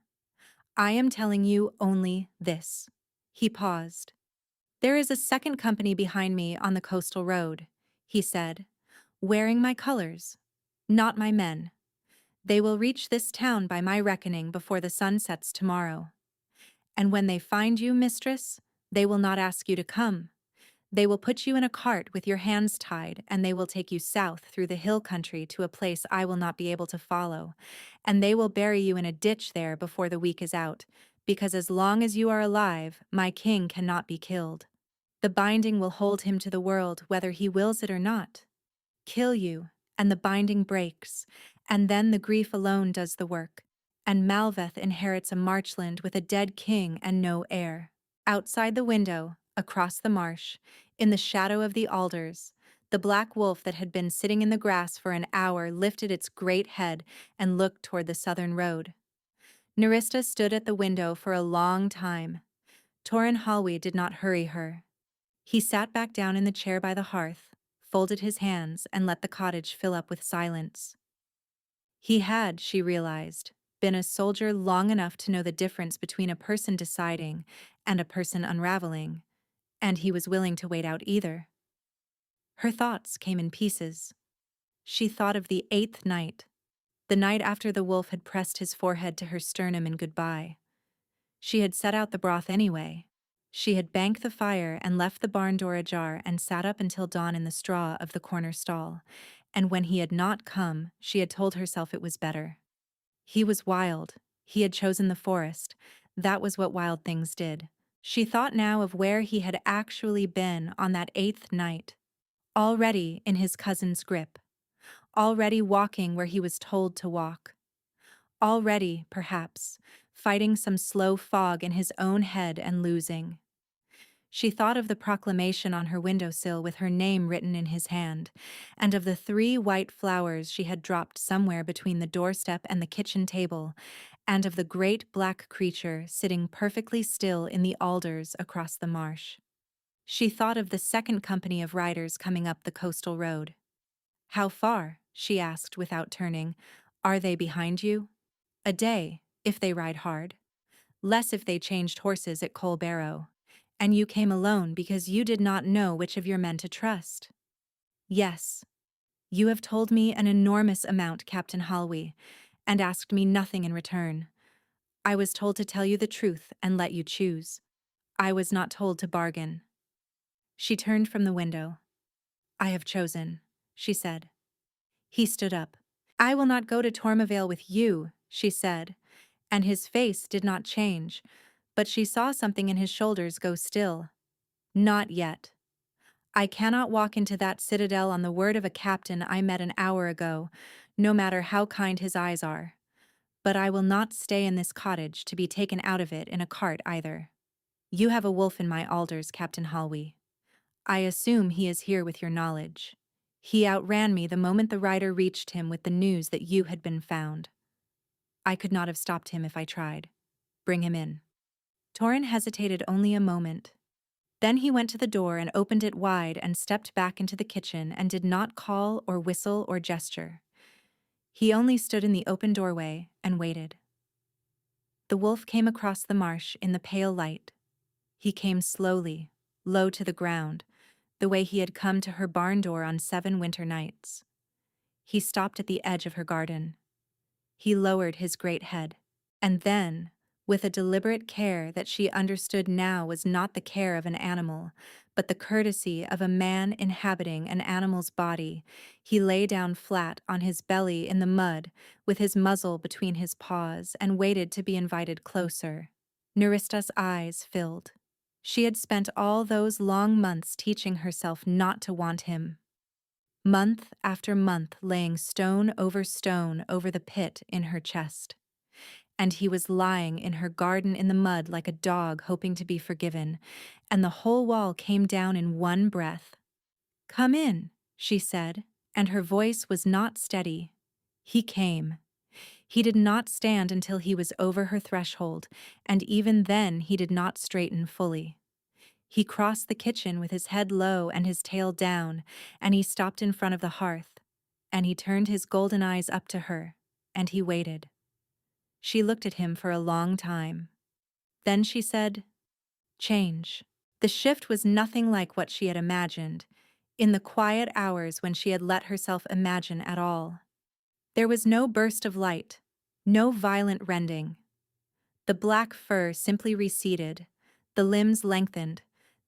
I am telling you only this." He paused. "There is a second company behind me on the coastal road," he said, "wearing my colors, not my men. They will reach this town by my reckoning before the sun sets tomorrow. And when they find you, mistress, they will not ask you to come. They will put you in a cart with your hands tied, and they will take you south through the hill country to a place I will not be able to follow, and they will bury you in a ditch there before the week is out, because as long as you are alive, my king cannot be killed. The binding will hold him to the world whether he wills it or not. Kill you, and the binding breaks, and then the grief alone does the work, and Malveth inherits a marchland with a dead king and no heir." Outside the window, across the marsh, in the shadow of the alders, the black wolf that had been sitting in the grass for an hour lifted its great head and looked toward the southern road. Nerista stood at the window for a long time. Torin did not hurry her. He sat back down in the chair by the hearth, folded his hands, and let the cottage fill up with silence. He had, she realized, been a soldier long enough to know the difference between a person deciding and a person unraveling, and he was willing to wait out either. Her thoughts came in pieces. She thought of the 8th night, the night after the wolf had pressed his forehead to her sternum in goodbye. She had set out the broth anyway. She had banked the fire and left the barn door ajar and sat up until dawn in the straw of the corner stall, and when he had not come, she had told herself it was better. He was wild. He had chosen the forest. That was what wild things did. She thought now of where he had actually been on that 8th night. Already in his cousin's grip. Already walking where he was told to walk. Already, perhaps, fighting some slow fog in his own head and losing. She thought of the proclamation on her windowsill with her name written in his hand, and of the 3 white flowers she had dropped somewhere between the doorstep and the kitchen table, and of the great black creature sitting perfectly still in the alders across the marsh. She thought of the second company of riders coming up the coastal road. "How far?" she asked without turning. "Are they behind you?" "A day, if they ride hard. Less if they changed horses at Colbarrow. And you came alone because you did not know which of your men to trust." "Yes. You have told me an enormous amount, Captain Halwey, and asked me nothing in return. I was told to tell you the truth and let you choose. I was not told to bargain." She turned from the window. "I have chosen," she said. He stood up. "I will not go to Tormavale with you," she said, and his face did not change, but she saw something in his shoulders go still. "Not yet. I cannot walk into that citadel on the word of a captain I met an hour ago, no matter how kind his eyes are. But I will not stay in this cottage to be taken out of it in a cart either. You have a wolf in my alders, Captain Halwey. I assume he is here with your knowledge. He outran me the moment the rider reached him with the news that you had been found. I could not have stopped him if I tried. Bring him in." Torin hesitated only a moment. Then he went to the door and opened it wide and stepped back into the kitchen and did not call or whistle or gesture. He only stood in the open doorway and waited. The wolf came across the marsh in the pale light. He came slowly, low to the ground, the way he had come to her barn door on 7 winter nights. He stopped at the edge of her garden. He lowered his great head. And then, with a deliberate care that she understood now was not the care of an animal, but the courtesy of a man inhabiting an animal's body, he lay down flat on his belly in the mud, with his muzzle between his paws, and waited to be invited closer. Nerista's eyes filled. She had spent all those long months teaching herself not to want him. Month after month laying stone over the pit in her chest. And he was lying in her garden in the mud like a dog hoping to be forgiven, and the whole wall came down in one breath. "Come in," she said, and her voice was not steady. He came. He did not stand until he was over her threshold, and even then he did not straighten fully. He crossed the kitchen with his head low and his tail down, and he stopped in front of the hearth, and he turned his golden eyes up to her, and he waited. She looked at him for a long time. Then she said, "Change." The shift was nothing like what she had imagined, in the quiet hours when she had let herself imagine at all. There was no burst of light, no violent rending. The black fur simply receded, the limbs lengthened,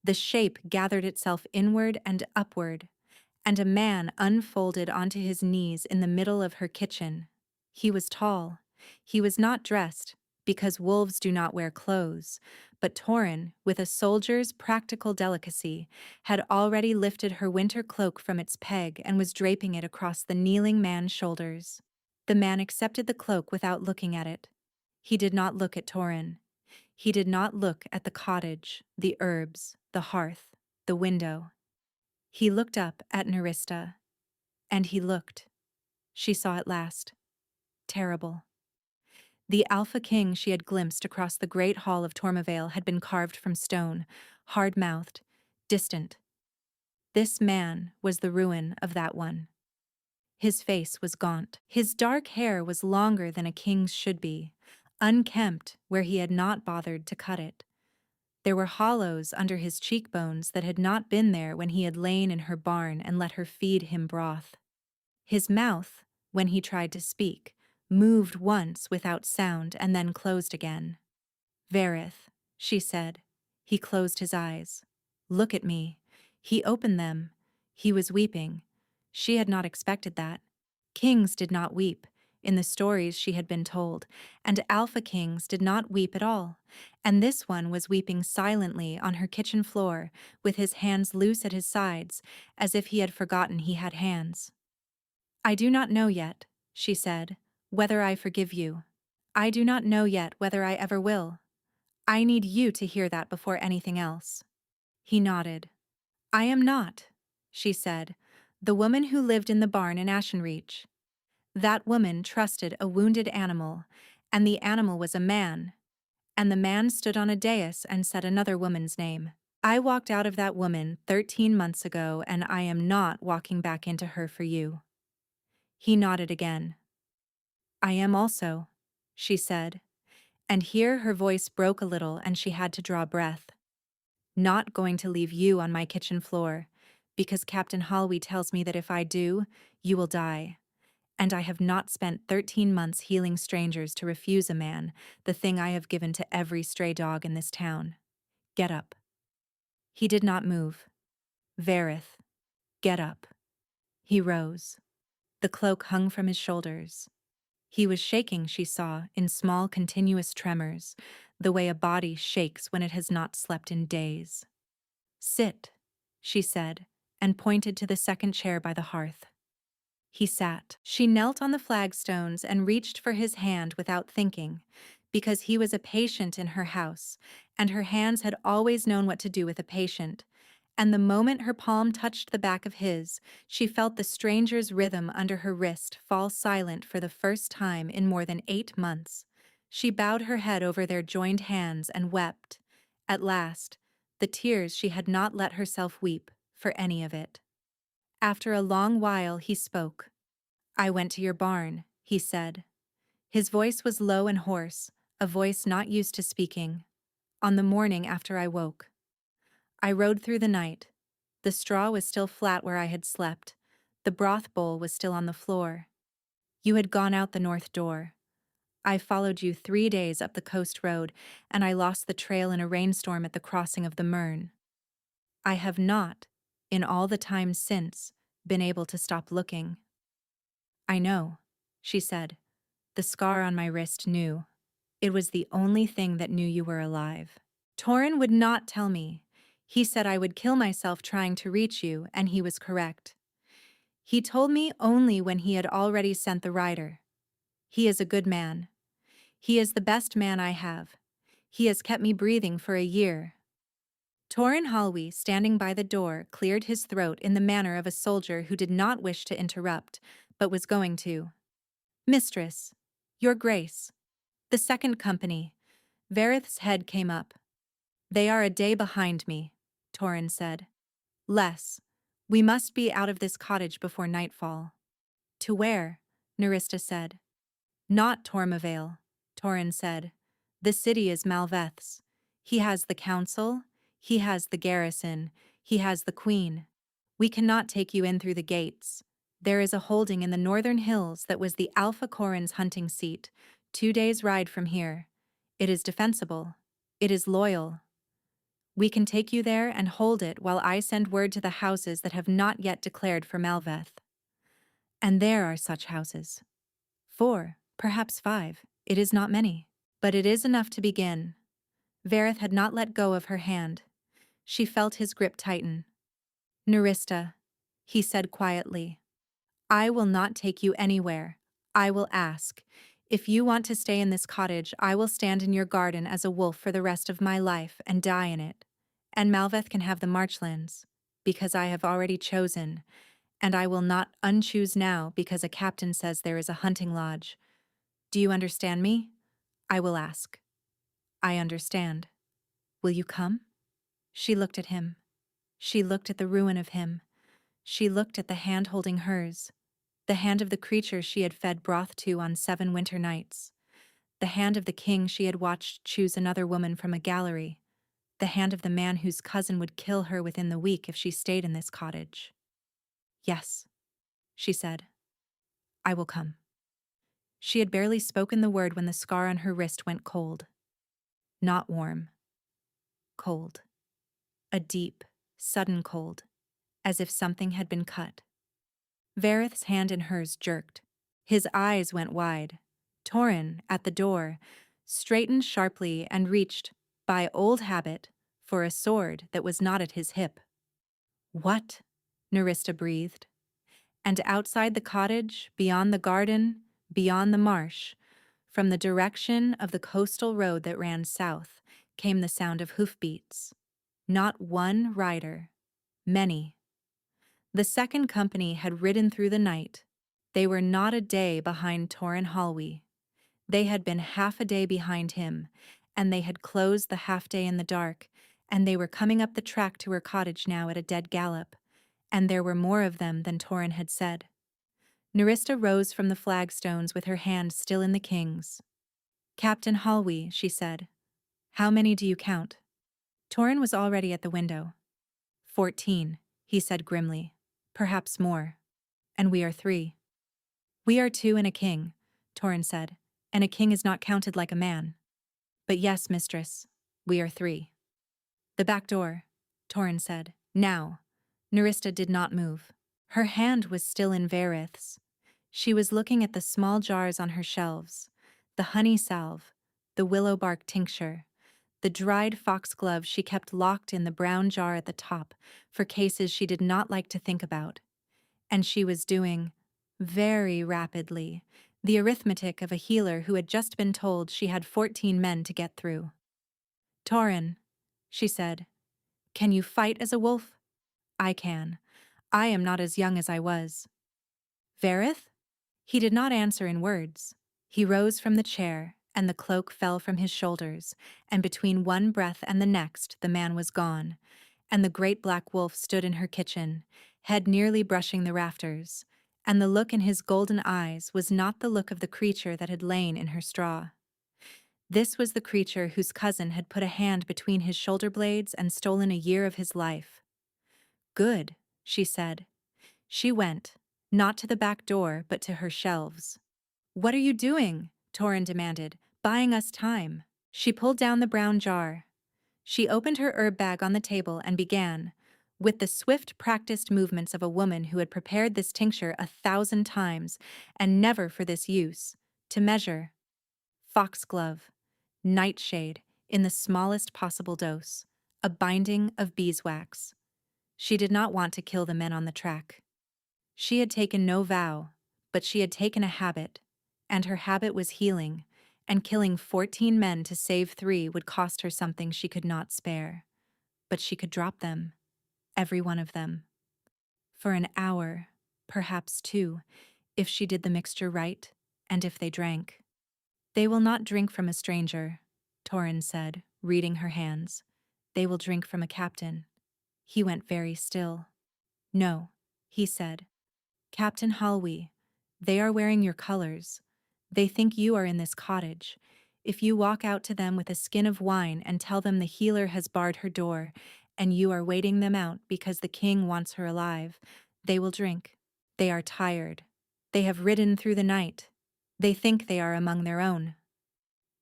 the shape gathered itself inward and upward, and a man unfolded onto his knees in the middle of her kitchen. He was tall. He was not dressed, because wolves do not wear clothes, but Torin, with a soldier's practical delicacy, had already lifted her winter cloak from its peg and was draping it across the kneeling man's shoulders. The man accepted the cloak without looking at it. He did not look at Torin. He did not look at the cottage, the herbs, the hearth, the window. He looked up at Nerista. And he looked. She saw at last. Terrible. The Alpha King she had glimpsed across the great hall of Tormavale had been carved from stone, hard-mouthed, distant. This man was the ruin of that one. His face was gaunt. His dark hair was longer than a king's should be, unkempt where he had not bothered to cut it. There were hollows under his cheekbones that had not been there when he had lain in her barn and let her feed him broth. His mouth, when he tried to speak, moved once without sound and then closed again. "Verith," she said. He closed his eyes. "Look at me." He opened them. He was weeping. She had not expected that. Kings did not weep, in the stories she had been told, and Alpha Kings did not weep at all, and this one was weeping silently on her kitchen floor, with his hands loose at his sides, as if he had forgotten he had hands. "I do not know yet," she said, "whether I forgive you. I do not know yet whether I ever will. I need you to hear that before anything else." He nodded. "I am not," she said, "the woman who lived in the barn in Ashenreach. That woman trusted a wounded animal, and the animal was a man, and the man stood on a dais and said another woman's name. I walked out of that woman 13 months ago, and I am not walking back into her for you." He nodded again. "I am also," she said, and here her voice broke a little and she had to draw breath. "Not going to leave you on my kitchen floor, because Captain Halwey tells me that if I do, you will die. And I have not spent 13 months healing strangers to refuse a man the thing I have given to every stray dog in this town. Get up." He did not move. "Verith, get up." He rose. The cloak hung from his shoulders. He was shaking, she saw, in small continuous tremors, the way a body shakes when it has not slept in days. "Sit," she said, and pointed to the second chair by the hearth. He sat. She knelt on the flagstones and reached for his hand without thinking, because he was a patient in her house, and her hands had always known what to do with a patient. And the moment her palm touched the back of his, she felt the stranger's rhythm under her wrist fall silent for the first time in more than 8 months. She bowed her head over their joined hands and wept. At last, the tears she had not let herself weep for any of it. After a long while he spoke. "I went to your barn," he said. His voice was low and hoarse, a voice not used to speaking. "On the morning after I woke. I rode through the night. The straw was still flat where I had slept. The broth bowl was still on the floor. You had gone out the north door. I followed you 3 days up the coast road, and I lost the trail in a rainstorm at the crossing of the Mern. I have not, in all the time since, been able to stop looking." "I know," she said. "The scar on my wrist knew. It was the only thing that knew you were alive. Torin would not tell me. He said I would kill myself trying to reach you, and he was correct. He told me only when he had already sent the rider. He is a good man. He is the best man I have. He has kept me breathing for a year." Torin Halwey, standing by the door, cleared his throat in the manner of a soldier who did not wish to interrupt, but was going to. "Mistress, your grace, the second company." Verith's head came up. "They are a day behind me," Torin said. "Less. We must be out of this cottage before nightfall." "To where?" Nerista said. "Not Tormavale," Torin said. "The city is Malveth's. He has the council, he has the garrison, he has the queen. We cannot take you in through the gates. There is a holding in the northern hills that was the Alpha Corin's hunting seat, 2 days' ride from here. It is defensible. It is loyal. We can take you there and hold it while I send word to the houses that have not yet declared for Malveth. And there are such houses. 4, perhaps 5. It is not many. But it is enough to begin." Verith had not let go of her hand. She felt his grip tighten. "Nerista," he said quietly, "I will not take you anywhere. I will ask. If you want to stay in this cottage, I will stand in your garden as a wolf for the rest of my life and die in it. And Malveth can have the marchlands, because I have already chosen, and I will not unchoose now because a captain says there is a hunting lodge. Do you understand me? I will ask." "I understand. Will you come?" She looked at him. She looked at the ruin of him. She looked at the hand holding hers, the hand of the creature she had fed broth to on 7 winter nights, the hand of the king she had watched choose another woman from a gallery, the hand of the man whose cousin would kill her within the week if she stayed in this cottage. "Yes," she said. "I will come." She had barely spoken the word when the scar on her wrist went cold. Not warm. Cold. A deep, sudden cold, as if something had been cut. Verith's hand in hers jerked. His eyes went wide. Torin, at the door, straightened sharply and reached, by old habit, for a sword that was not at his hip. "What?" Nerista breathed. And outside the cottage, beyond the garden, beyond the marsh, From the direction of the coastal road that ran south came the sound of hoofbeats. Not one rider, many. The second company had ridden through the night. They were not a day behind Torin Halwy. They had been half a day behind him, and they had closed the half-day in the dark, and they were coming up the track to her cottage now at a dead gallop, and there were more of them than Torin had said. Nerissa rose from the flagstones with her hand still in the king's. "Captain Halwy," she said, "how many do you count?" Torin was already at the window. 14, he said grimly. "Perhaps more. And we are 3. "We are 2 and a king," Torin said, "and a king is not counted like a man." "But yes, mistress, we are 3. "The back door," Torin said. "Now." Nerissa did not move. Her hand was still in Verith's. She was looking at the small jars on her shelves, the honey salve, the willow bark tincture, the dried foxglove she kept locked in the brown jar at the top for cases she did not like to think about. And she was doing, very rapidly, the arithmetic of a healer who had just been told she had 14 men to get through. "Torin," she said, "can you fight as a wolf?" "I can. I am not as young as I was." "Verith?" He did not answer in words. He rose from the chair, and the cloak fell from his shoulders, and between one breath and the next the man was gone, and the great black wolf stood in her kitchen, head nearly brushing the rafters, and the look in his golden eyes was not the look of the creature that had lain in her straw. This was the creature whose cousin had put a hand between his shoulder blades and stolen a year of his life. "Good," she said. She went, not to the back door, but to her shelves. "What are you doing?" Torin demanded. "Buying us time." She pulled down the brown jar. She opened her herb bag on the table and began, with the swift, practiced movements of a woman who had prepared this tincture 1,000 times, and never for this use, to measure. Foxglove, nightshade, in the smallest possible dose, a binding of beeswax. She did not want to kill the men on the track. She had taken no vow, but she had taken a habit, and her habit was healing, and killing 14 men to save 3 would cost her something she could not spare. But she could drop them, every one of them. For an hour, perhaps 2, if she did the mixture right, and if they drank. "They will not drink from a stranger," Torin said, reading her hands. "They will drink from a captain." He went very still. "No," he said. "Captain Halwy, they are wearing your colors. They think you are in this cottage. If you walk out to them with a skin of wine and tell them the healer has barred her door, and you are waiting them out because the king wants her alive, they will drink. They are tired. They have ridden through the night. They think they are among their own.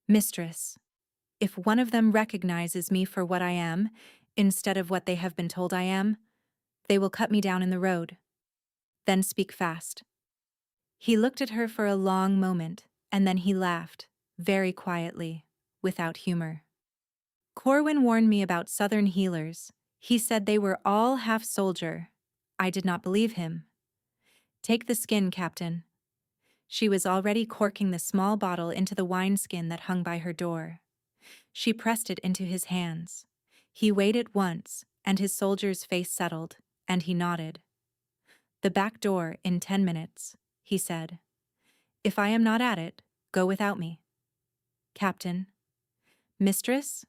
Mistress, if one of them recognizes me for what I am, instead of what they have been told I am, they will cut me down in the road. Then speak fast." He looked at her for a long moment, and then he laughed, very quietly, without humor. "Corwin warned me about southern healers. He said they were all half-soldier. I did not believe him. Take the skin, Captain." She was already corking the small bottle into the wineskin that hung by her door. She pressed it into his hands. He weighed it once, and his soldier's face settled, and he nodded. "The back door in 10 minutes, he said. "If I am not at it, go without me." "Captain." "Mistress?"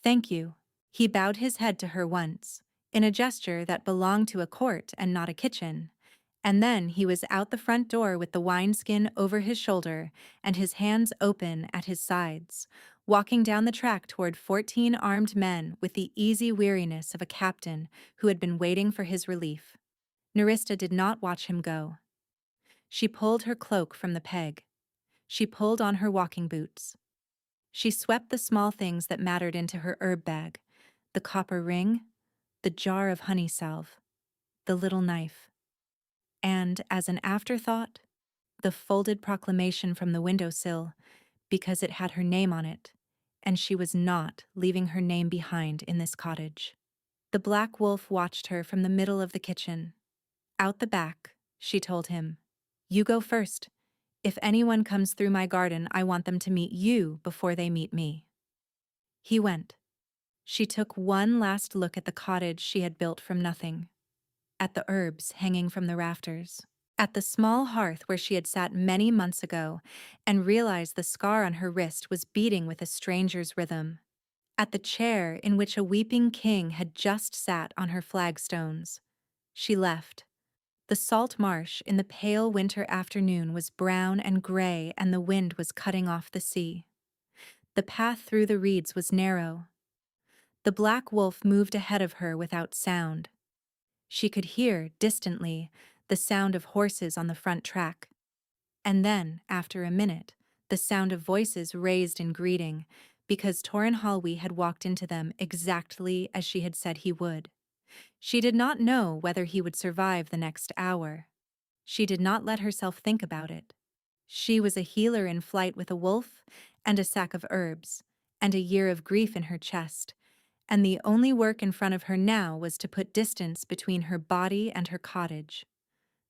"Thank you." He bowed his head to her once, in a gesture that belonged to a court and not a kitchen, and then he was out the front door with the wineskin over his shoulder and his hands open at his sides, walking down the track toward 14 armed men with the easy weariness of a captain who had been waiting for his relief. Nerissa did not watch him go. She pulled her cloak from the peg. She pulled on her walking boots. She swept the small things that mattered into her herb bag, the copper ring, the jar of honey salve, the little knife. And, as an afterthought, the folded proclamation from the windowsill, because it had her name on it, and she was not leaving her name behind in this cottage. The black wolf watched her from the middle of the kitchen. "Out the back," she told him. "You go first. If anyone comes through my garden, I want them to meet you before they meet me." He went. She took one last look at the cottage she had built from nothing, at the herbs hanging from the rafters, at the small hearth where she had sat many months ago, and realized the scar on her wrist was beating with a stranger's rhythm, at the chair in which a weeping king had just sat on her flagstones. She left. The salt marsh in the pale winter afternoon was brown and gray, and the wind was cutting off the sea. The path through the reeds was narrow. The black wolf moved ahead of her without sound. She could hear, distantly, the sound of horses on the front track. And then, after a minute, the sound of voices raised in greeting, because Torin had walked into them exactly as she had said he would. She did not know whether he would survive the next hour. She did not let herself think about it. She was a healer in flight with a wolf and a sack of herbs, and a year of grief in her chest, and the only work in front of her now was to put distance between her body and her cottage.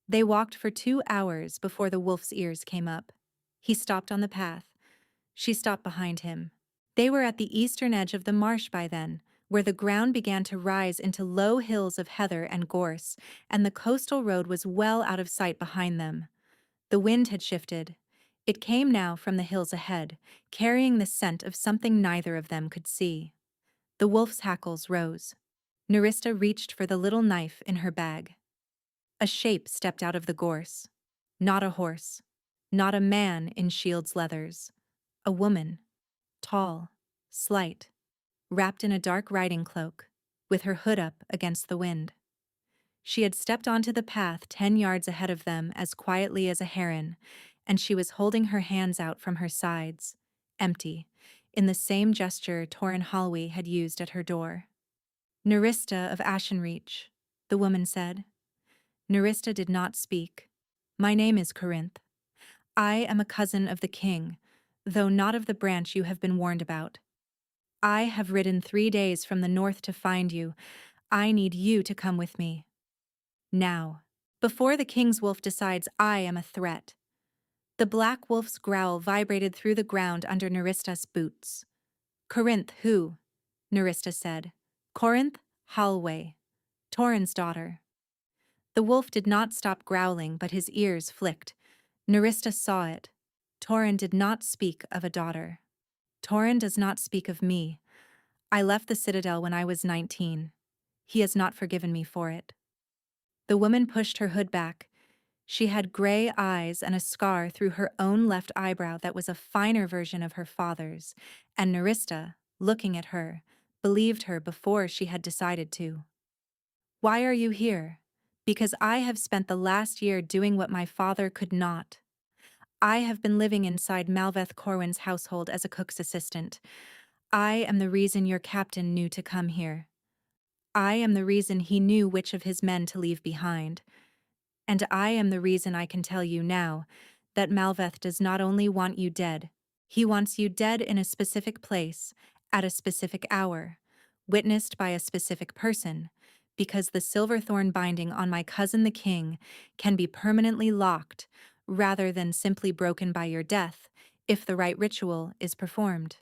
They walked for 2 hours before the wolf's ears came up. He stopped on the path. She stopped behind him. They were at the eastern edge of the marsh by then, where the ground began to rise into low hills of heather and gorse, and the coastal road was well out of sight behind them. The wind had shifted. It came now from the hills ahead, carrying the scent of something neither of them could see. The wolf's hackles rose. Nerissa reached for the little knife in her bag. A shape stepped out of the gorse. Not a horse. Not a man in shield's leathers. A woman. Tall. Slight. Wrapped in a dark riding cloak, with her hood up against the wind. She had stepped onto the path 10 yards ahead of them as quietly as a heron, and she was holding her hands out from her sides, empty, in the same gesture Torin had used at her door. "Nerissa of Ashenreach," the woman said. Nerissa did not speak. "My name is Corinth. I am a cousin of the king, though not of the branch you have been warned about. I have ridden 3 days from the north to find you. I need you to come with me. Now, before the king's wolf decides I am a threat." The black wolf's growl vibrated through the ground under Nerissa's boots. "Corinth who?" Nerissa said. "Corinth Hallway, Torin's daughter." The wolf did not stop growling, but his ears flicked. Nerissa saw it. Torin did not speak of a daughter. "Torin does not speak of me. I left the citadel when I was 19. He has not forgiven me for it." The woman pushed her hood back. She had gray eyes and a scar through her own left eyebrow that was a finer version of her father's, and Nerissa, looking at her, believed her before she had decided to. "Why are you here?" "Because I have spent the last year doing what my father could not. I have been living inside Malveth Corwin's household as a cook's assistant. I am the reason your captain knew to come here. I am the reason he knew which of his men to leave behind. And I am the reason I can tell you now that Malveth does not only want you dead, he wants you dead in a specific place, at a specific hour, witnessed by a specific person, because the silverthorn binding on my cousin the king can be permanently locked, rather than simply broken by your death, if the right ritual is performed."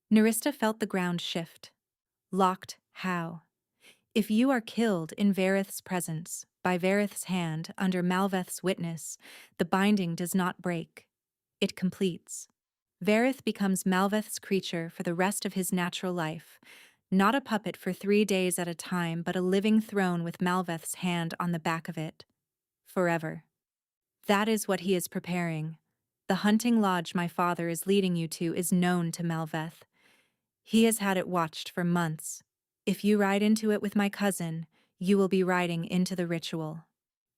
Nerissa felt the ground shift. Locked how? If you are killed in Verith's presence, by Verith's hand, under Malveth's witness, the binding does not break. It completes. Verith becomes Malveth's creature for the rest of his natural life, not a puppet for 3 days at a time, but a living throne with Malveth's hand on the back of it. Forever. That is what he is preparing. The hunting lodge my father is leading you to is known to Malveth. He has had it watched for months. If you ride into it with my cousin, you will be riding into the ritual."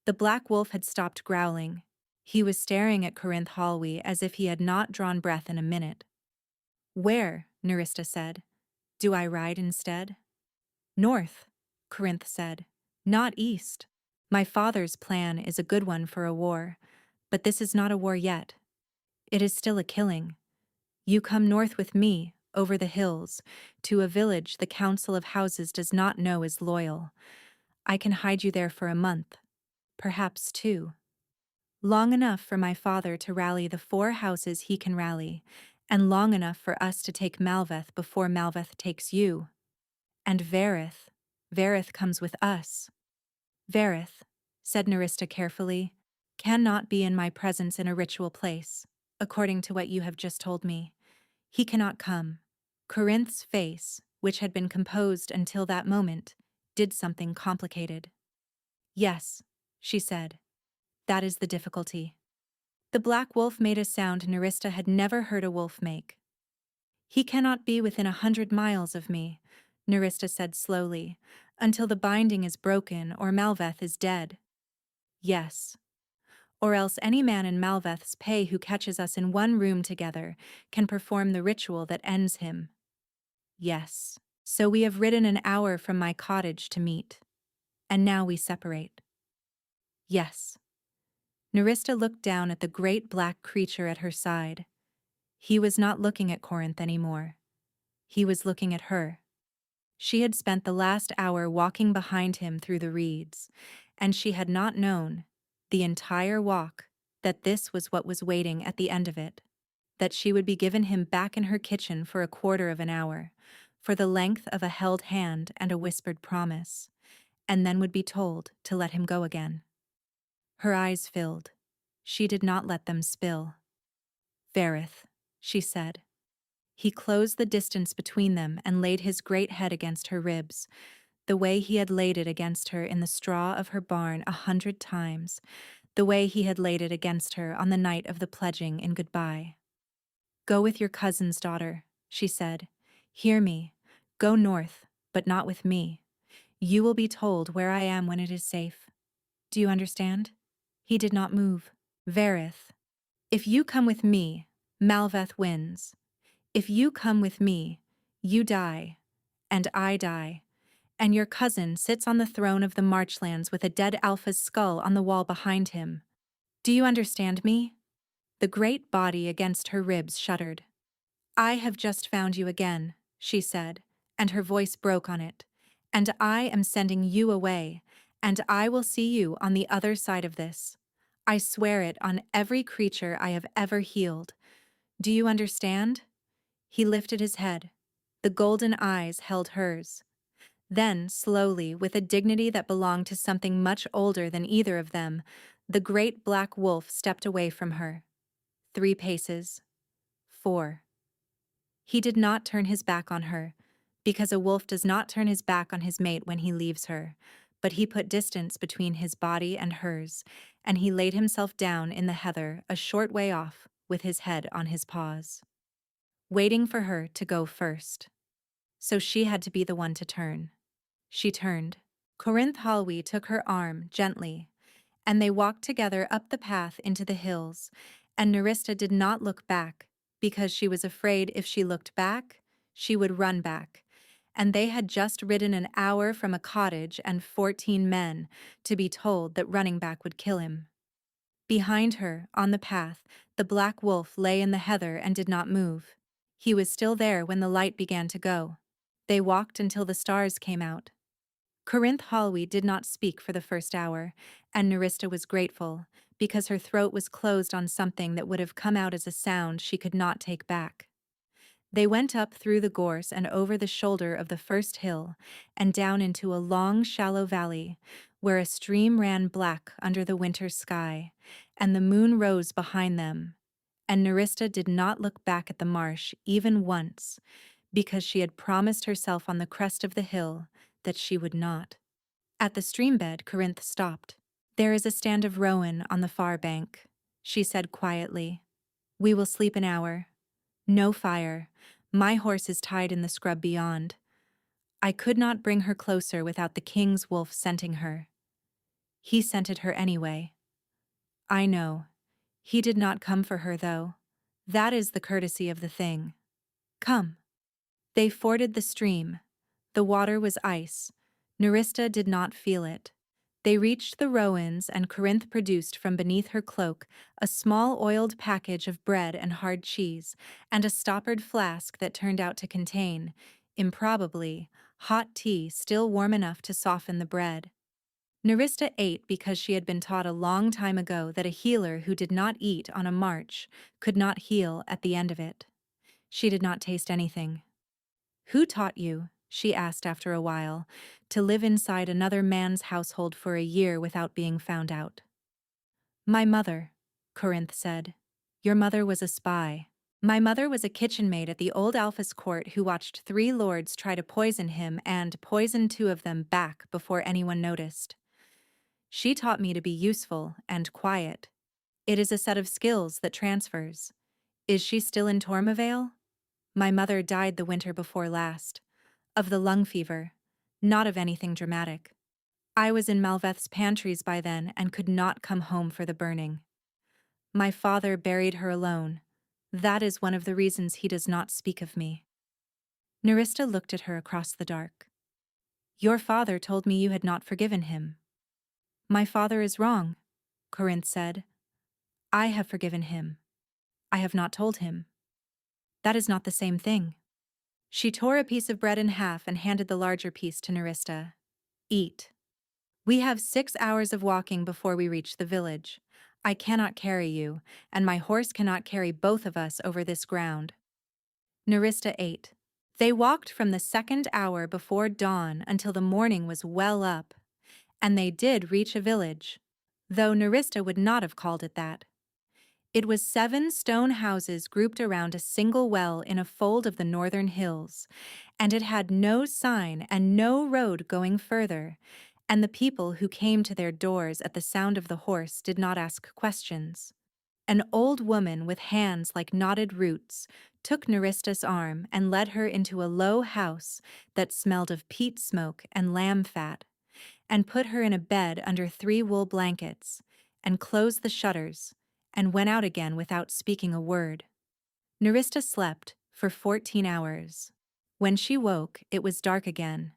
The black wolf had stopped growling. He was staring at Corinth Hallway as if he had not drawn breath in a minute. "Where?" Nerissa said. "Do I ride instead?" "North," Corinth said. "Not east. My father's plan is a good one for a war, but this is not a war yet. It is still a killing. You come north with me, over the hills, to a village the council of houses does not know is loyal. I can hide you there for a month, perhaps 2. Long enough for my father to rally the 4 houses he can rally, and long enough for us to take Malveth before Malveth takes you. And Verith comes with us. Verith, said Nerista carefully, cannot be in my presence in a ritual place, according to what you have just told me. He cannot come. Corinth's face, which had been composed until that moment, did something complicated. Yes, she said. That is the difficulty. The black wolf made a sound Nerista had never heard a wolf make. He cannot be within 100 miles of me, Nerista said slowly, until the binding is broken or Malveth is dead. Yes. Or else any man in Malveth's pay who catches us in one room together can perform the ritual that ends him. Yes. So we have ridden an hour from my cottage to meet. And now we separate. Yes. Nerista looked down at the great black creature at her side. He was not looking at Corinth anymore. He was looking at her. She had spent the last hour walking behind him through the reeds, and she had not known, the entire walk, that this was what was waiting at the end of it. That she would be given him back in her kitchen for a quarter of an hour, for the length of a held hand and a whispered promise, and then would be told to let him go again. Her eyes filled. She did not let them spill. Verith, she said. He closed the distance between them and laid his great head against her ribs, the way he had laid it against her in the straw of her barn 100 times, the way he had laid it against her on the night of the pledging in goodbye. Go with your cousin's daughter, she said. Hear me. Go north, but not with me. You will be told where I am when it is safe. Do you understand? He did not move. Verith, if you come with me, Malveth wins. If you come with me, you die, and I die, and your cousin sits on the throne of the marchlands with a dead alpha's skull on the wall behind him. Do you understand me? The great body against her ribs shuddered. I have just found you again, she said, and her voice broke on it. And I am sending you away, and I will see you on the other side of this. I swear it on every creature I have ever healed. Do you understand? He lifted his head. The golden eyes held hers. Then, slowly, with a dignity that belonged to something much older than either of them, the great black wolf stepped away from her. 3 paces. 4. He did not turn his back on her, because a wolf does not turn his back on his mate when he leaves her, but he put distance between his body and hers, and he laid himself down in the heather a short way off, with his head on his paws, waiting for her to go first. So she had to be the one to turn. She turned. Corinth Halwi took her arm gently, and they walked together up the path into the hills, and Nerista did not look back, because she was afraid if she looked back, she would run back, and they had just ridden an hour from a cottage and 14 men to be told that running back would kill him. Behind her, on the path, the black wolf lay in the heather and did not move. He was still there when the light began to go. They walked until the stars came out. Corinth Halwi did not speak for the first hour, and Nerista was grateful, because her throat was closed on something that would have come out as a sound she could not take back. They went up through the gorse and over the shoulder of the first hill, and down into a long, shallow valley, where a stream ran black under the winter sky, and the moon rose behind them, and Nerista did not look back at the marsh even once, because she had promised herself on the crest of the hill that she would not. At the stream bed, Corinth stopped. There is a stand of rowan on the far bank, she said quietly. We will sleep an hour. No fire. My horse is tied in the scrub beyond. I could not bring her closer without the king's wolf scenting her. He scented her anyway. I know. He did not come for her, though. That is the courtesy of the thing. Come. They forded the stream. The water was ice. Nerista did not feel it. They reached the rowans, and Corinth produced from beneath her cloak a small oiled package of bread and hard cheese, and a stoppered flask that turned out to contain, improbably, hot tea still warm enough to soften the bread. Nerista ate because she had been taught a long time ago that a healer who did not eat on a march could not heal at the end of it. She did not taste anything. "Who taught you," she asked after a while, "to live inside another man's household for a year without being found out?" "My mother," Corinth said. "Your mother was a spy." "My mother was a kitchen maid at the old Alphys court who watched 3 lords try to poison him and poisoned 2 of them back before anyone noticed. She taught me to be useful and quiet. It is a set of skills that transfers. Is she still in Tormavale? My mother died the winter before last. Of the lung fever, not of anything dramatic. I was in Malveth's pantries by then and could not come home for the burning. My father buried her alone. That is one of the reasons he does not speak of me." Nerista looked at her across the dark. "Your father told me you had not forgiven him." "My father is wrong," Corinth said. "I have forgiven him. I have not told him. That is not the same thing." She tore a piece of bread in half and handed the larger piece to Nerista. "Eat. We have 6 hours of walking before we reach the village. I cannot carry you, and my horse cannot carry both of us over this ground." Nerista ate. They walked from the 2nd hour before dawn until the morning was well up, and they did reach a village, though Nerista would not have called it that. It was 7 stone houses grouped around a single well in a fold of the northern hills, and it had no sign and no road going further, and the people who came to their doors at the sound of the horse did not ask questions. An old woman with hands like knotted roots took Nerista's arm and led her into a low house that smelled of peat smoke and lamb fat, and put her in a bed under 3 wool blankets, and closed the shutters, and went out again without speaking a word. Nerista slept for 14 hours. When she woke, it was dark again,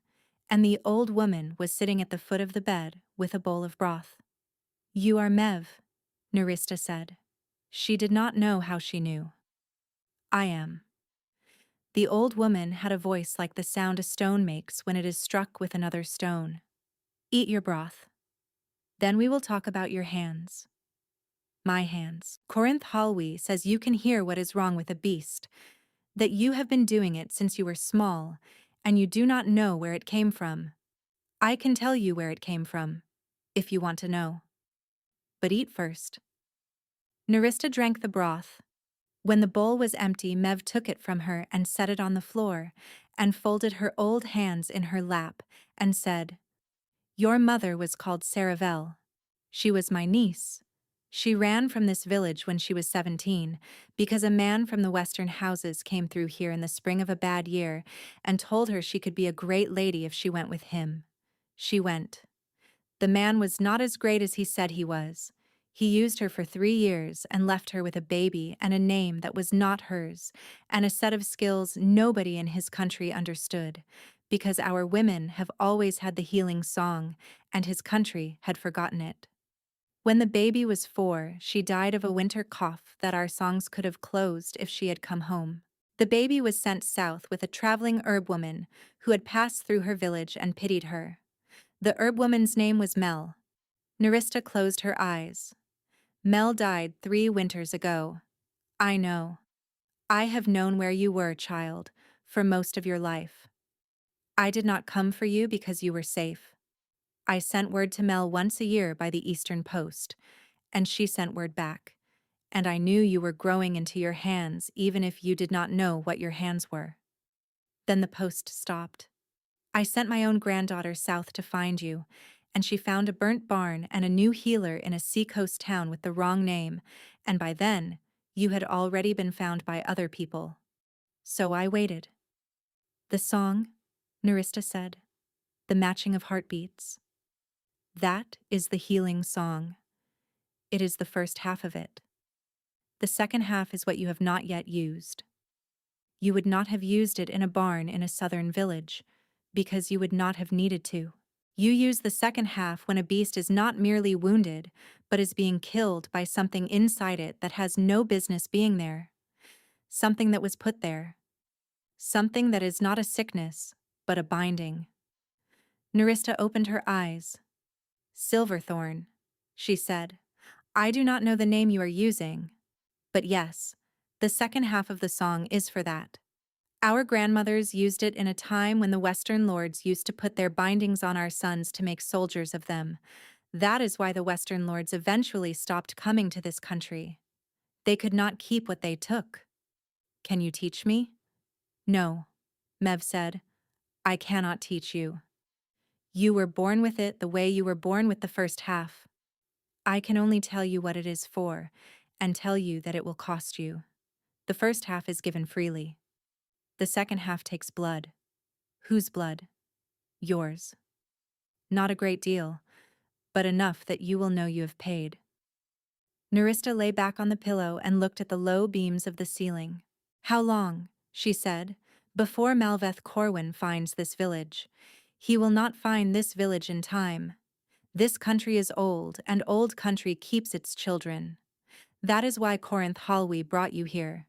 and the old woman was sitting at the foot of the bed with a bowl of broth. "You are Mev," Nerista said. She did not know how she knew. "I am." The old woman had a voice like the sound a stone makes when it is struck with another stone. "Eat your broth. Then we will talk about your hands." "My hands. Corinth Halwi says you can hear what is wrong with a beast, that you have been doing it since you were small, and you do not know where it came from. I can tell you where it came from, if you want to know. But eat first." Nerista drank the broth. When the bowl was empty, Mev took it from her and set it on the floor, and folded her old hands in her lap, and said, "Your mother was called Saravel. She was my niece. She ran from this village when she was 17, because a man from the western houses came through here in the spring of a bad year, and told her she could be a great lady if she went with him. She went. The man was not as great as he said he was. He used her for 3 years and left her with a baby and a name that was not hers, and a set of skills nobody in his country understood, because our women have always had the healing song, and his country had forgotten it. When the baby was 4, she died of a winter cough that our songs could have closed if she had come home. The baby was sent south with a traveling herb woman who had passed through her village and pitied her. The herb woman's name was Mel." Nerista closed her eyes. "Mel died 3 winters ago. I know. I have known where you were, child, for most of your life. I did not come for you because you were safe. I sent word to Mel once a year by the Eastern Post, and she sent word back, and I knew you were growing into your hands even if you did not know what your hands were." Then the post stopped. "I sent my own granddaughter south to find you, and she found a burnt barn and a new healer in a seacoast town with the wrong name, and by then, you had already been found by other people. So I waited." "The song," Nerista said, "the matching of heartbeats. That is the healing song. It is the first half of it. The second half is what you have not yet used. You would not have used it in a barn in a southern village, because you would not have needed to. You use the second half when a beast is not merely wounded, but is being killed by something inside it that has no business being there. Something that was put there. Something that is not a sickness, but a binding." Nerista opened her eyes. Silverthorn, she said. I do not know the name you are using, but yes, the second half of the song is for that. Our grandmothers used it in a time when the Western lords used to put their bindings on our sons to make soldiers of them. That is why the Western lords eventually stopped coming to this country. They could not keep what they took. Can you teach me? No, Mev said. I cannot teach you. You were born with it the way you were born with the first half. I can only tell you what it is for, and tell you that it will cost you. The first half is given freely. The second half takes blood. Whose blood? Yours. Not a great deal, but enough that you will know you have paid. Nerista lay back on the pillow and looked at the low beams of the ceiling. How long, she said, before Malveth Corwin finds this village? He will not find this village in time. This country is old, and old country keeps its children. That is why Corinth Halwi brought you here.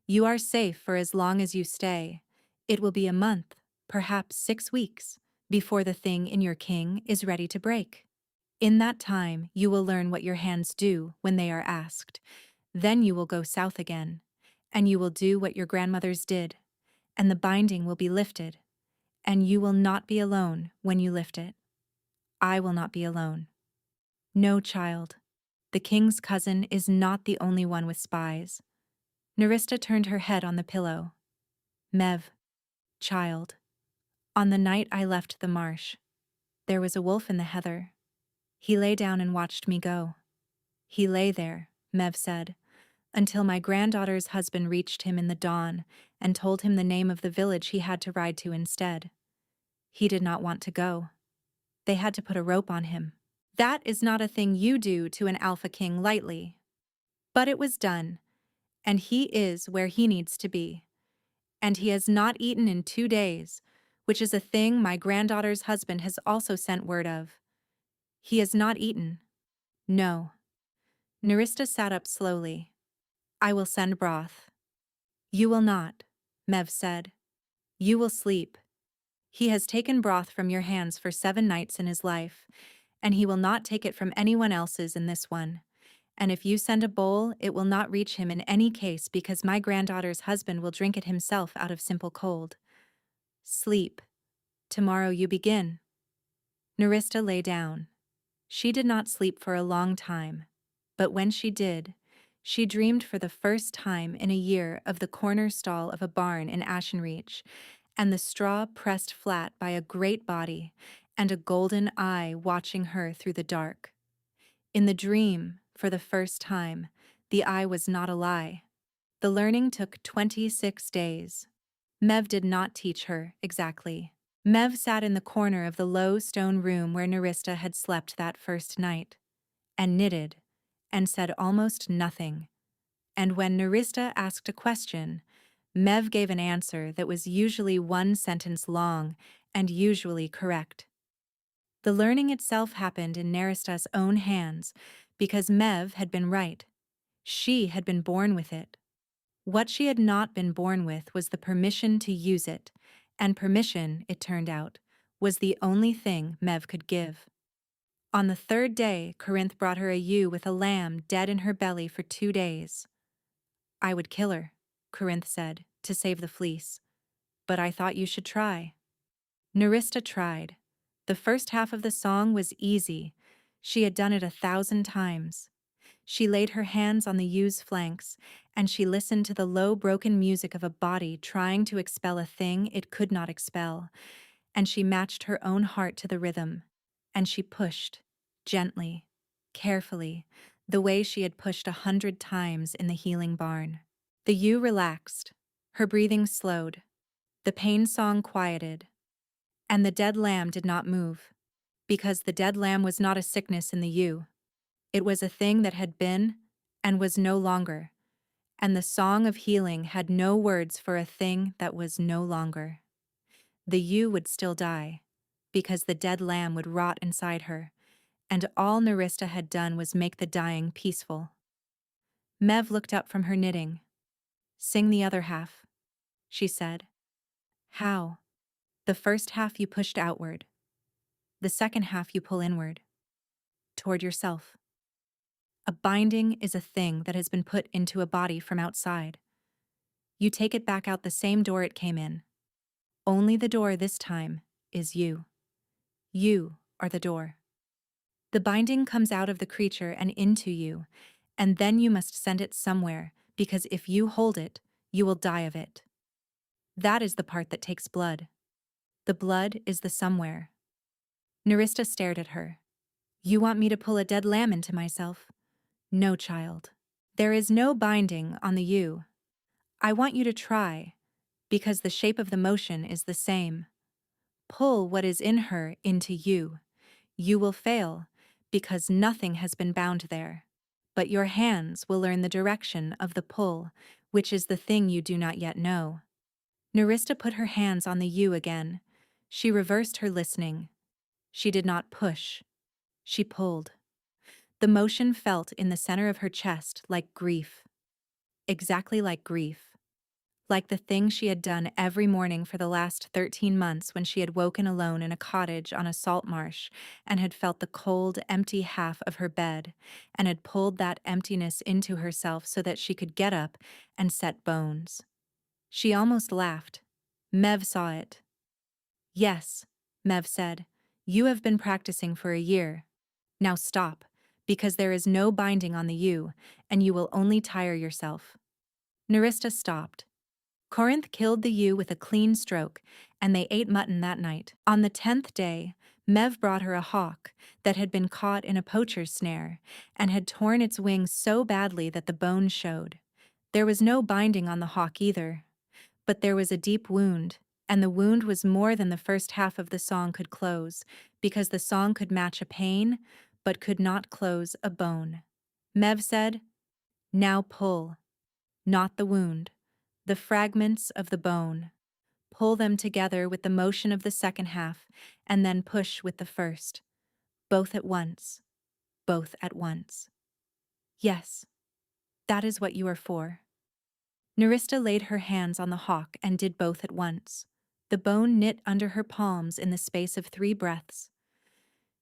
You are safe for as long as you stay. It will be a month, perhaps 6 weeks, before the thing in your king is ready to break. In that time, you will learn what your hands do when they are asked. Then you will go south again, and you will do what your grandmothers did, and the binding will be lifted, and you will not be alone when you lift it. I will not be alone. No, child. The king's cousin is not the only one with spies. Nerista turned her head on the pillow. Mev, child. On the night I left the marsh, there was a wolf in the heather. He lay down and watched me go. He lay there, Mev said, until my granddaughter's husband reached him in the dawn and told him the name of the village he had to ride to instead. He did not want to go. They had to put a rope on him. That is not a thing you do to an alpha king lightly. But it was done, and he is where he needs to be. And he has not eaten in 2 days, which is a thing my granddaughter's husband has also sent word of. He has not eaten. No. Nerista sat up slowly. I will send broth. You will not, Mev said. You will sleep. He has taken broth from your hands for 7 nights in his life, and he will not take it from anyone else's in this one. And if you send a bowl, it will not reach him in any case because my granddaughter's husband will drink it himself out of simple cold. Sleep. Tomorrow you begin. Nerista lay down. She did not sleep for a long time, but when she did, she dreamed for the first time in a year of the corner stall of a barn in Ashenreach, and the straw pressed flat by a great body, and a golden eye watching her through the dark. In the dream, for the first time, the eye was not a lie. The learning took 26 days. Mev did not teach her, exactly. Mev sat in the corner of the low stone room where Nerista had slept that first night, and knitted, and said almost nothing. And when Nerista asked a question, Mev gave an answer that was usually 1 sentence long and usually correct. The learning itself happened in Nerista's own hands because Mev had been right. She had been born with it. What she had not been born with was the permission to use it, and permission, it turned out, was the only thing Mev could give. On the 3rd day, Corinth brought her a ewe with a lamb dead in her belly for 2 days. I would kill her, Corinth said, to save the fleece. But I thought you should try. Nerista tried. The first half of the song was easy. She had done it 1,000 times. She laid her hands on the ewe's flanks, and she listened to the low, broken music of a body trying to expel a thing it could not expel, and she matched her own heart to the rhythm, and she pushed, gently, carefully, the way she had pushed 100 times in the healing barn. The ewe relaxed, her breathing slowed, the pain song quieted, and the dead lamb did not move, because the dead lamb was not a sickness in the ewe. It was a thing that had been and was no longer, and the song of healing had no words for a thing that was no longer. The ewe would still die, because the dead lamb would rot inside her, and all Nerista had done was make the dying peaceful. Mev looked up from her knitting. Sing the other half, she said. How? The first half you pushed outward. The second half you pull inward. toward yourself. A binding is a thing that has been put into a body from outside. You take it back out the same door it came in. Only the door this time is you. You are the door. The binding comes out of the creature and into you, and then you must send it somewhere, because if you hold it, you will die of it. That is the part that takes blood. The blood is the somewhere. Nerista stared at her. You want me to pull a dead lamb into myself? No, child. There is no binding on the you. I want you to try, because the shape of the motion is the same. Pull what is in her into you. You will fail, because nothing has been bound there. But your hands will learn the direction of the pull, which is the thing you do not yet know. Nerista put her hands on the you again. She reversed her listening. She did not push. She pulled. The motion felt in the center of her chest like grief. Exactly like grief. Like the thing she had done every morning for the last 13 months when she had woken alone in a cottage on a salt marsh and had felt the cold, empty half of her bed and had pulled that emptiness into herself so that she could get up and set bones. She almost laughed. Mev saw it. Yes, Mev said, you have been practicing for a year. Now stop, because there is no binding on the you, and you will only tire yourself. Nerista stopped. Corinth killed the ewe with a clean stroke, and they ate mutton that night. On the 10th day, Mev brought her a hawk that had been caught in a poacher's snare and had torn its wings so badly that the bone showed. There was no binding on the hawk either, but there was a deep wound, and the wound was more than the first half of the song could close, because the song could match a pain, but could not close a bone. Mev said, "Now pull, not the wound. The fragments of the bone. Pull them together with the motion of the second half, and then push with the first. Both at once. Both at once." Yes, that is what you are for. Nerista laid her hands on the hawk and did both at once. The bone knit under her palms in the space of 3 breaths.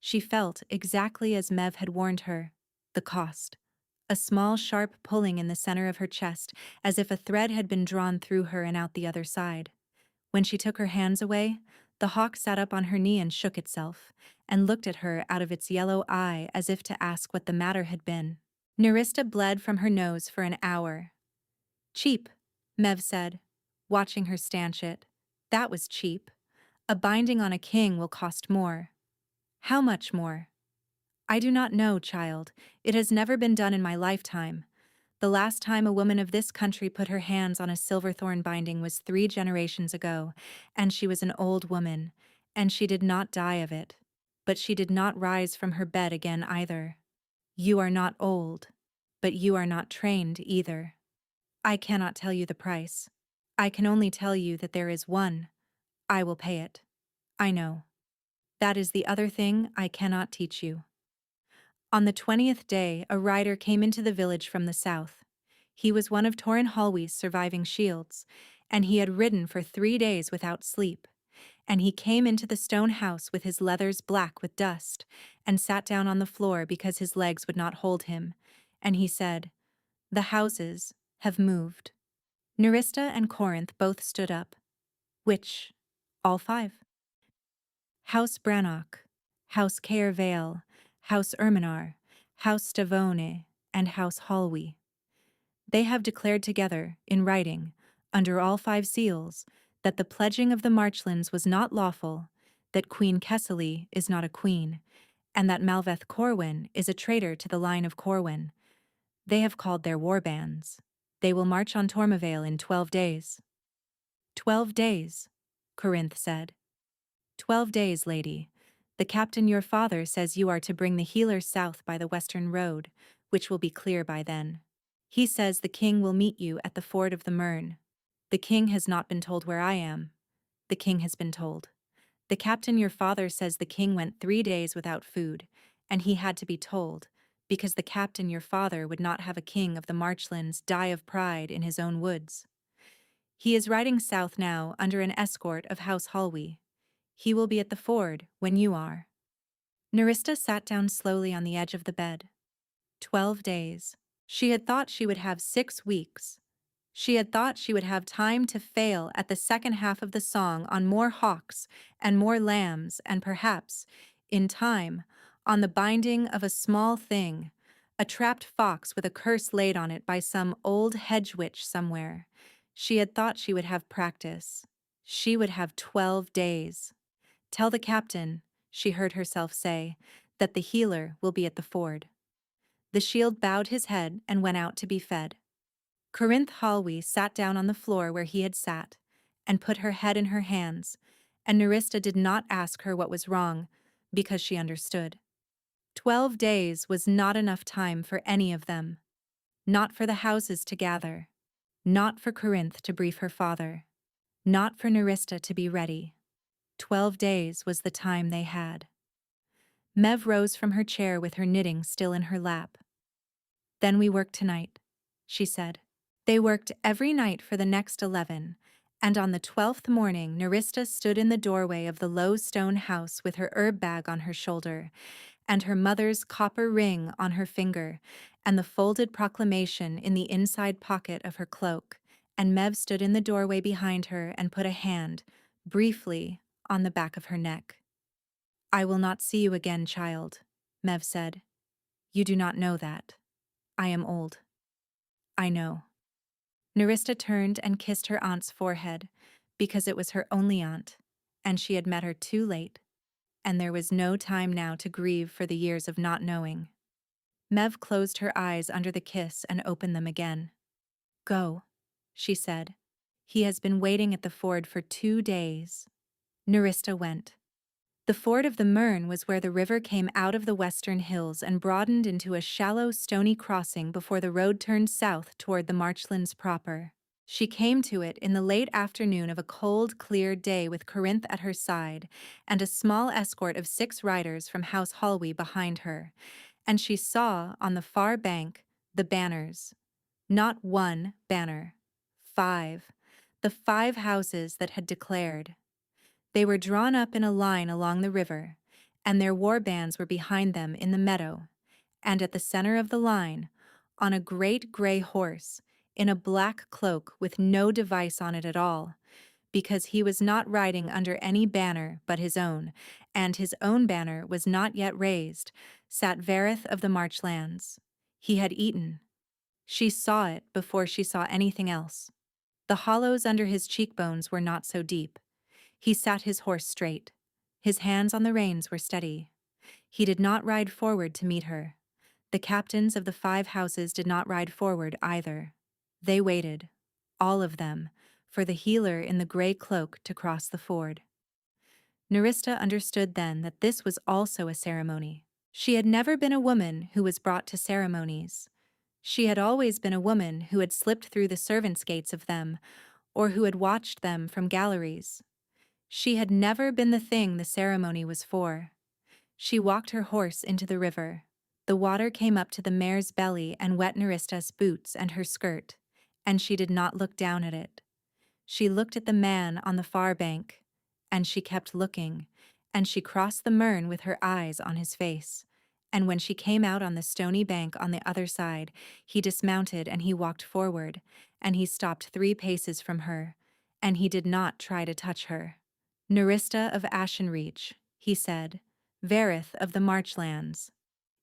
She felt exactly as Mev had warned her, the cost. A small, sharp pulling in the center of her chest, as if a thread had been drawn through her and out the other side. When she took her hands away, the hawk sat up on her knee and shook itself, and looked at her out of its yellow eye as if to ask what the matter had been. Nerista bled from her nose for an hour. "Cheap," Mev said, watching her stanch it. "That was cheap. A binding on a king will cost more." "How much more?" "I do not know, child. It has never been done in my lifetime. The last time a woman of this country put her hands on a silverthorn binding was 3 generations ago, and she was an old woman, and she did not die of it. But she did not rise from her bed again either. You are not old, but you are not trained either. I cannot tell you the price. I can only tell you that there is one. I will pay it. I know. That is the other thing I cannot teach you." On the 20th day, a rider came into the village from the south. He was one of Torin Halwy's surviving shields, and he had ridden for 3 days without sleep. And he came into the stone house with his leathers black with dust, and sat down on the floor because his legs would not hold him. And he said, "The houses have moved." Nerista and Corinth both stood up. "Which? All 5? House Brannock, House Caervale, House Erminar, House Stavone, and House Halwy. They have declared together, in writing, under all 5 seals, that the pledging of the Marchlands was not lawful, that Queen Kessely is not a queen, and that Malveth Corwin is a traitor to the line of Corwin. They have called their war bands. They will march on Tormavale in 12 days. 12 days, Corinth said. 12 days, lady. The captain your father says you are to bring the healers south by the western road, which will be clear by then. He says the king will meet you at the ford of the Mern. The king has not been told where I am. The king has been told. The captain your father says the king went 3 days without food, and he had to be told, because the captain your father would not have a king of the Marchlands die of pride in his own woods. He is riding south now under an escort of House Halwy. He will be at the ford when you are." Nerista sat down slowly on the edge of the bed. 12 days. She had thought she would have 6 weeks. She had thought she would have time to fail at the second half of the song on more hawks and more lambs and perhaps, in time, on the binding of a small thing, a trapped fox with a curse laid on it by some old hedge witch somewhere. She had thought she would have practice. She would have 12 days. Tell the captain, she heard herself say, that the healer will be at the ford. The shield bowed his head and went out to be fed. Corinth Halwi sat down on the floor where he had sat, and put her head in her hands, and Nerista did not ask her what was wrong, because she understood. 12 days was not enough time for any of them. Not for the houses to gather. Not for Corinth to brief her father. Not for Nerista to be ready. 12 days was the time they had. Mev rose from her chair with her knitting still in her lap. Then we work tonight, she said. They worked every night for the next 11, and on the 12th morning Nerista stood in the doorway of the low stone house with her herb bag on her shoulder, and her mother's copper ring on her finger, and the folded proclamation in the inside pocket of her cloak, and Mev stood in the doorway behind her and put a hand, briefly, on the back of her neck. "I will not see you again, child," Mev said. "You do not know that. I am old." "I know." Nerista turned and kissed her aunt's forehead, because it was her only aunt, and she had met her too late, and there was no time now to grieve for the years of not knowing. Mev closed her eyes under the kiss and opened them again. "Go," she said. "He has been waiting at the ford for 2 days." Nerista went. The ford of the Mern was where the river came out of the western hills and broadened into a shallow, stony crossing before the road turned south toward the marchlands proper. She came to it in the late afternoon of a cold, clear day with Corinth at her side and a small escort of 6 riders from House Halwi behind her, and she saw, on the far bank, the banners. Not 1 banner. 5. The 5 houses that had declared. They were drawn up in a line along the river, and their war bands were behind them in the meadow, and at the center of the line, on a great gray horse, in a black cloak with no device on it at all, because he was not riding under any banner but his own, and his own banner was not yet raised, sat Verith of the marchlands. He had eaten. She saw it before she saw anything else. The hollows under his cheekbones were not so deep. He sat his horse straight. His hands on the reins were steady. He did not ride forward to meet her. The captains of the 5 houses did not ride forward either. They waited, all of them, for the healer in the gray cloak to cross the ford. Nerista understood then that this was also a ceremony. She had never been a woman who was brought to ceremonies. She had always been a woman who had slipped through the servants' gates of them, or who had watched them from galleries. She had never been the thing the ceremony was for. She walked her horse into the river. The water came up to the mare's belly and wet Nerista's boots and her skirt, and she did not look down at it. She looked at the man on the far bank, and she kept looking, and she crossed the Mern with her eyes on his face. And when she came out on the stony bank on the other side, he dismounted and he walked forward, and he stopped 3 paces from her, and he did not try to touch her. "Nerista of Ashenreach," he said, "Verith of the marchlands."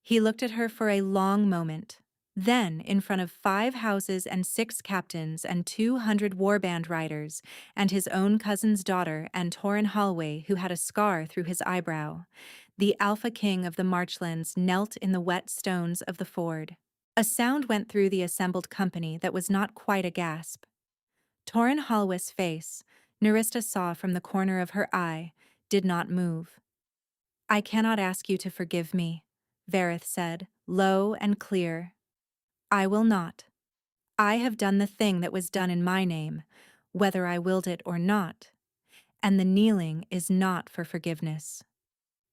He looked at her for a long moment. Then, in front of 5 houses and 6 captains and 200 warband riders, and his own cousin's daughter and Torin Halway, who had a scar through his eyebrow, the Alpha King of the marchlands knelt in the wet stones of the ford. A sound went through the assembled company that was not quite a gasp. Torin Halway's face, Nerista saw from the corner of her eye, did not move. "I cannot ask you to forgive me," Verith said, low and clear. "I will not. I have done the thing that was done in my name, whether I willed it or not, and the kneeling is not for forgiveness.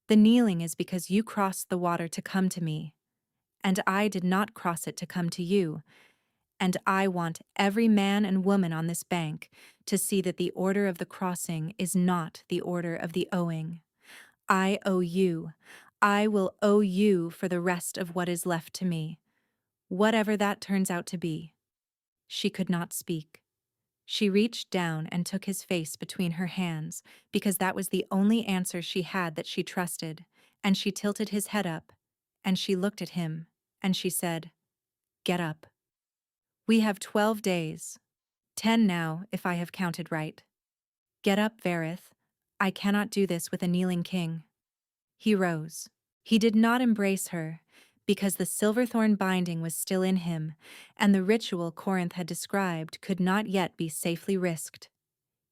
The kneeling is because you crossed the water to come to me, and I did not cross it to come to you, and I want every man and woman on this bank to see that the order of the crossing is not the order of the owing. I owe you. I will owe you for the rest of what is left to me, whatever that turns out to be." She could not speak. She reached down and took his face between her hands, because that was the only answer she had that she trusted, and she tilted his head up, and she looked at him, and she said, "Get up. We have 12 days. 10 now, if I have counted right. Get up, Verith. I cannot do this with a kneeling king." He rose. He did not embrace her, because the silverthorn binding was still in him, and the ritual Corinth had described could not yet be safely risked.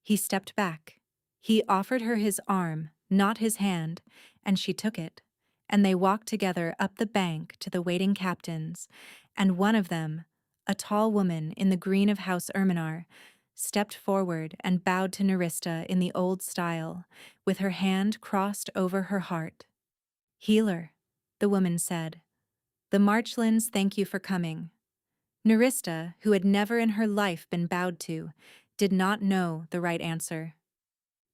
He stepped back. He offered her his arm, not his hand, and she took it, and they walked together up the bank to the waiting captains, and one of them, a tall woman in the green of House Erminar, stepped forward and bowed to Nerista in the old style, with her hand crossed over her heart. "Healer," the woman said. "The Marchlands thank you for coming." Nerista, who had never in her life been bowed to, did not know the right answer.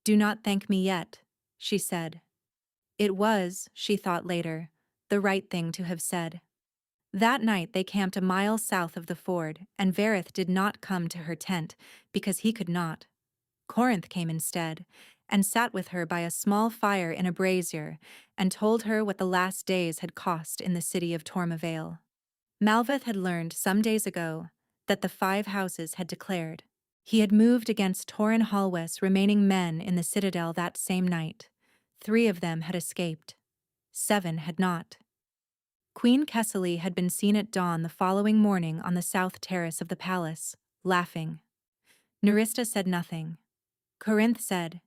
"Do not thank me yet," she said. It was, she thought later, the right thing to have said. That night they camped a mile south of the ford, and Verith did not come to her tent, because he could not. Corinth came instead, and sat with her by a small fire in a brazier, and told her what the last days had cost in the city of Tormavale. Malveth had learned some days ago that the 5 houses had declared. He had moved against Torin Hallwest's remaining men in the citadel that same night. 3 of them had escaped. 7 had not. Queen Kessely had been seen at dawn the following morning on the south terrace of the palace, laughing. Nerista said nothing. Corinth said,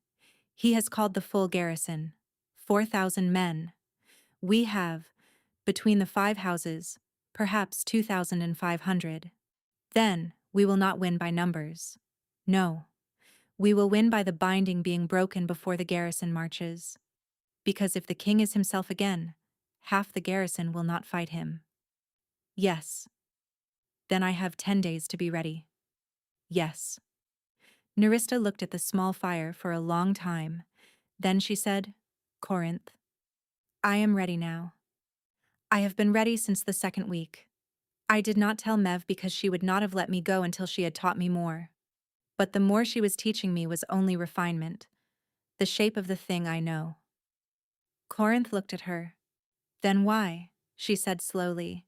"He has called the full garrison, 4,000 men. We have, between the 5 houses, perhaps 2,500. Then we will not win by numbers. No, we will win by the binding being broken before the garrison marches. Because if the king is himself again, half the garrison will not fight him." "Yes." "Then I have 10 days to be ready." "Yes." Nerista looked at the small fire for a long time. Then she said, "Corinth, I am ready now. I have been ready since the 2nd week. I did not tell Mev because she would not have let me go until she had taught me more. But the more she was teaching me was only refinement, the shape of the thing I know." Corinth looked at her. "Then why," she said slowly,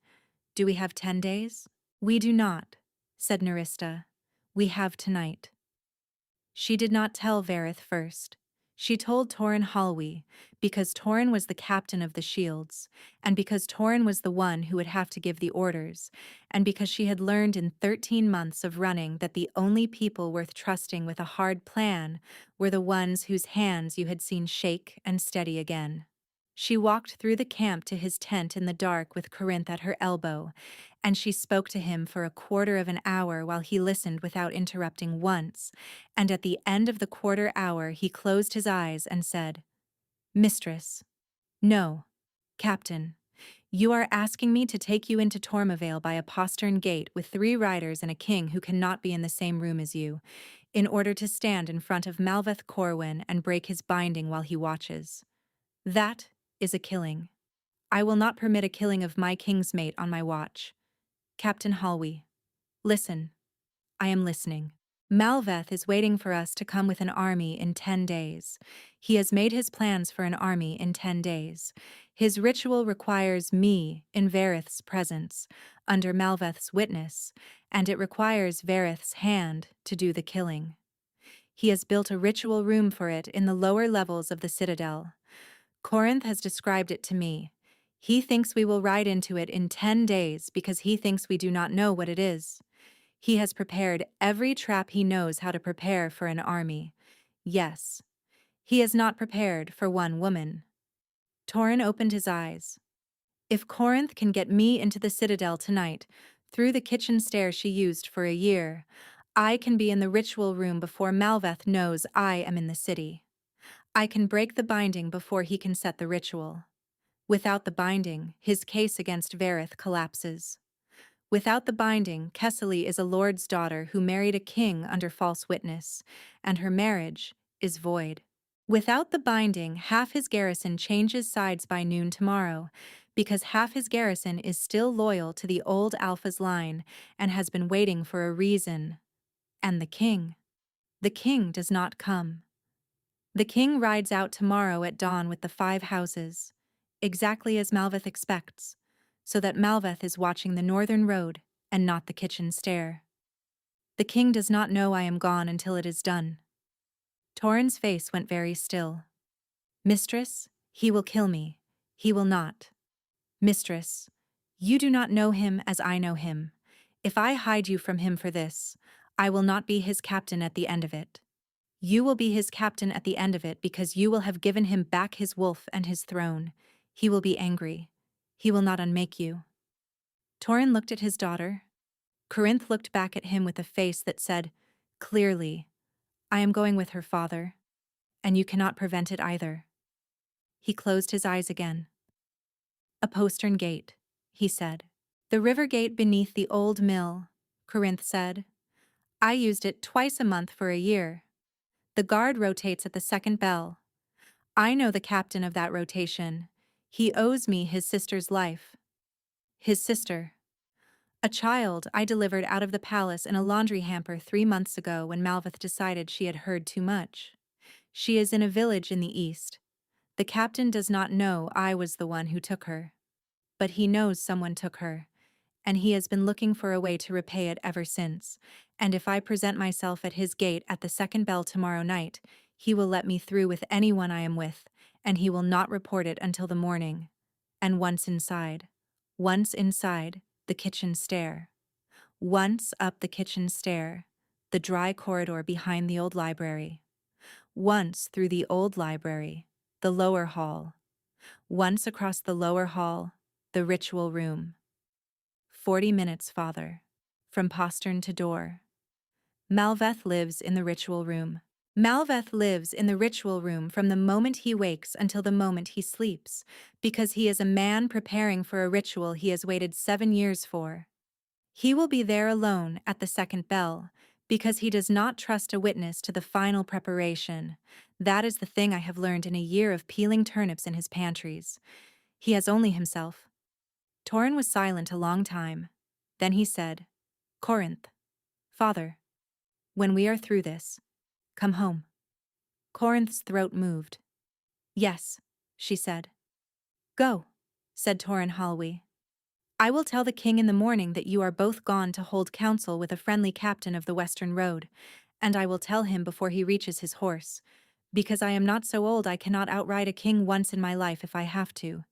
"do we have 10 days?" "We do not," said Nerista. "We have tonight." She did not tell Verith first. She told Torin Hallwe, because Torin was the captain of the shields, and because Torin was the one who would have to give the orders, and because she had learned in 13 months of running that the only people worth trusting with a hard plan were the ones whose hands you had seen shake and steady again. She walked through the camp to his tent in the dark with Corinth at her elbow, and she spoke to him for a quarter of an hour while he listened without interrupting once, and at the end of the quarter hour he closed his eyes and said, "Mistress. No, Captain. You are asking me to take you into Tormavale by a postern gate with 3 riders and a king who cannot be in the same room as you, in order to stand in front of Malveth Corwin and break his binding while he watches. That is a killing. I will not permit a killing of my king's mate on my watch. Captain Hallwe, listen. I am listening. Malveth is waiting for us to come with an army in 10 days. He has made his plans for an army in 10 days. His ritual requires me in Verith's presence, under Malveth's witness, and it requires Verith's hand to do the killing. He has built a ritual room for it in the lower levels of the citadel. Corinth has described it to me. He thinks we will ride into it in 10 days because he thinks we do not know what it is. He has prepared every trap he knows how to prepare for an army. Yes, he is not prepared for one woman." Torin opened his eyes. "If Corinth can get me into the citadel tonight, through the kitchen stair she used for a year, I can be in the ritual room before Malveth knows I am in the city. I can break the binding before he can set the ritual. Without the binding, his case against Verith collapses. Without the binding, Kessely is a lord's daughter who married a king under false witness, and her marriage is void. Without the binding, half his garrison changes sides by noon tomorrow, because half his garrison is still loyal to the old Alpha's line and has been waiting for a reason. And the king? The king does not come. The king rides out tomorrow at dawn with the 5 houses, exactly as Malveth expects, so that Malveth is watching the northern road and not the kitchen stair. The king does not know I am gone until it is done. Torin's face went very still. Mistress, he will kill me. He will not. Mistress, you do not know him as I know him. If I hide you from him for this, I will not be his captain at the end of it. You will be his captain at the end of it because you will have given him back his wolf and his throne. He will be angry. He will not unmake you. Torin looked at his daughter. Corinth looked back at him with a face that said, clearly, I am going with her father, and you cannot prevent it either. He closed his eyes again. A postern gate, he said. The river gate beneath the old mill, Corinth said. I used it twice a month for a year. The guard rotates at the second bell. I know the captain of that rotation. He owes me his sister's life. His sister. A child I delivered out of the palace in a laundry hamper 3 months ago when Malveth decided she had heard too much. She is in a village in the east. The captain does not know I was the one who took her. But he knows someone took her, and he has been looking for a way to repay it ever since, and if I present myself at his gate at the second bell tomorrow night, he will let me through with anyone I am with, and he will not report it until the morning. And once inside, the kitchen stair. Once up the kitchen stair, the dry corridor behind the old library. Once through the old library, the lower hall. Once across the lower hall, the ritual room. 40 minutes, father. From postern to door. Malveth lives in the ritual room. Malveth lives in the ritual room from the moment he wakes until the moment he sleeps, because he is a man preparing for a ritual he has waited 7 years for. He will be there alone at the second bell, because he does not trust a witness to the final preparation. That is the thing I have learned in a year of peeling turnips in his pantries. He has only himself. Torin was silent a long time. Then he said, Corinth. Father. When we are through this, come home. Corinth's throat moved. Yes, she said. Go, said Torin Holloway. I will tell the king in the morning that you are both gone to hold council with a friendly captain of the Western Road, and I will tell him before he reaches his horse, because I am not so old I cannot outride a king once in my life if I have to.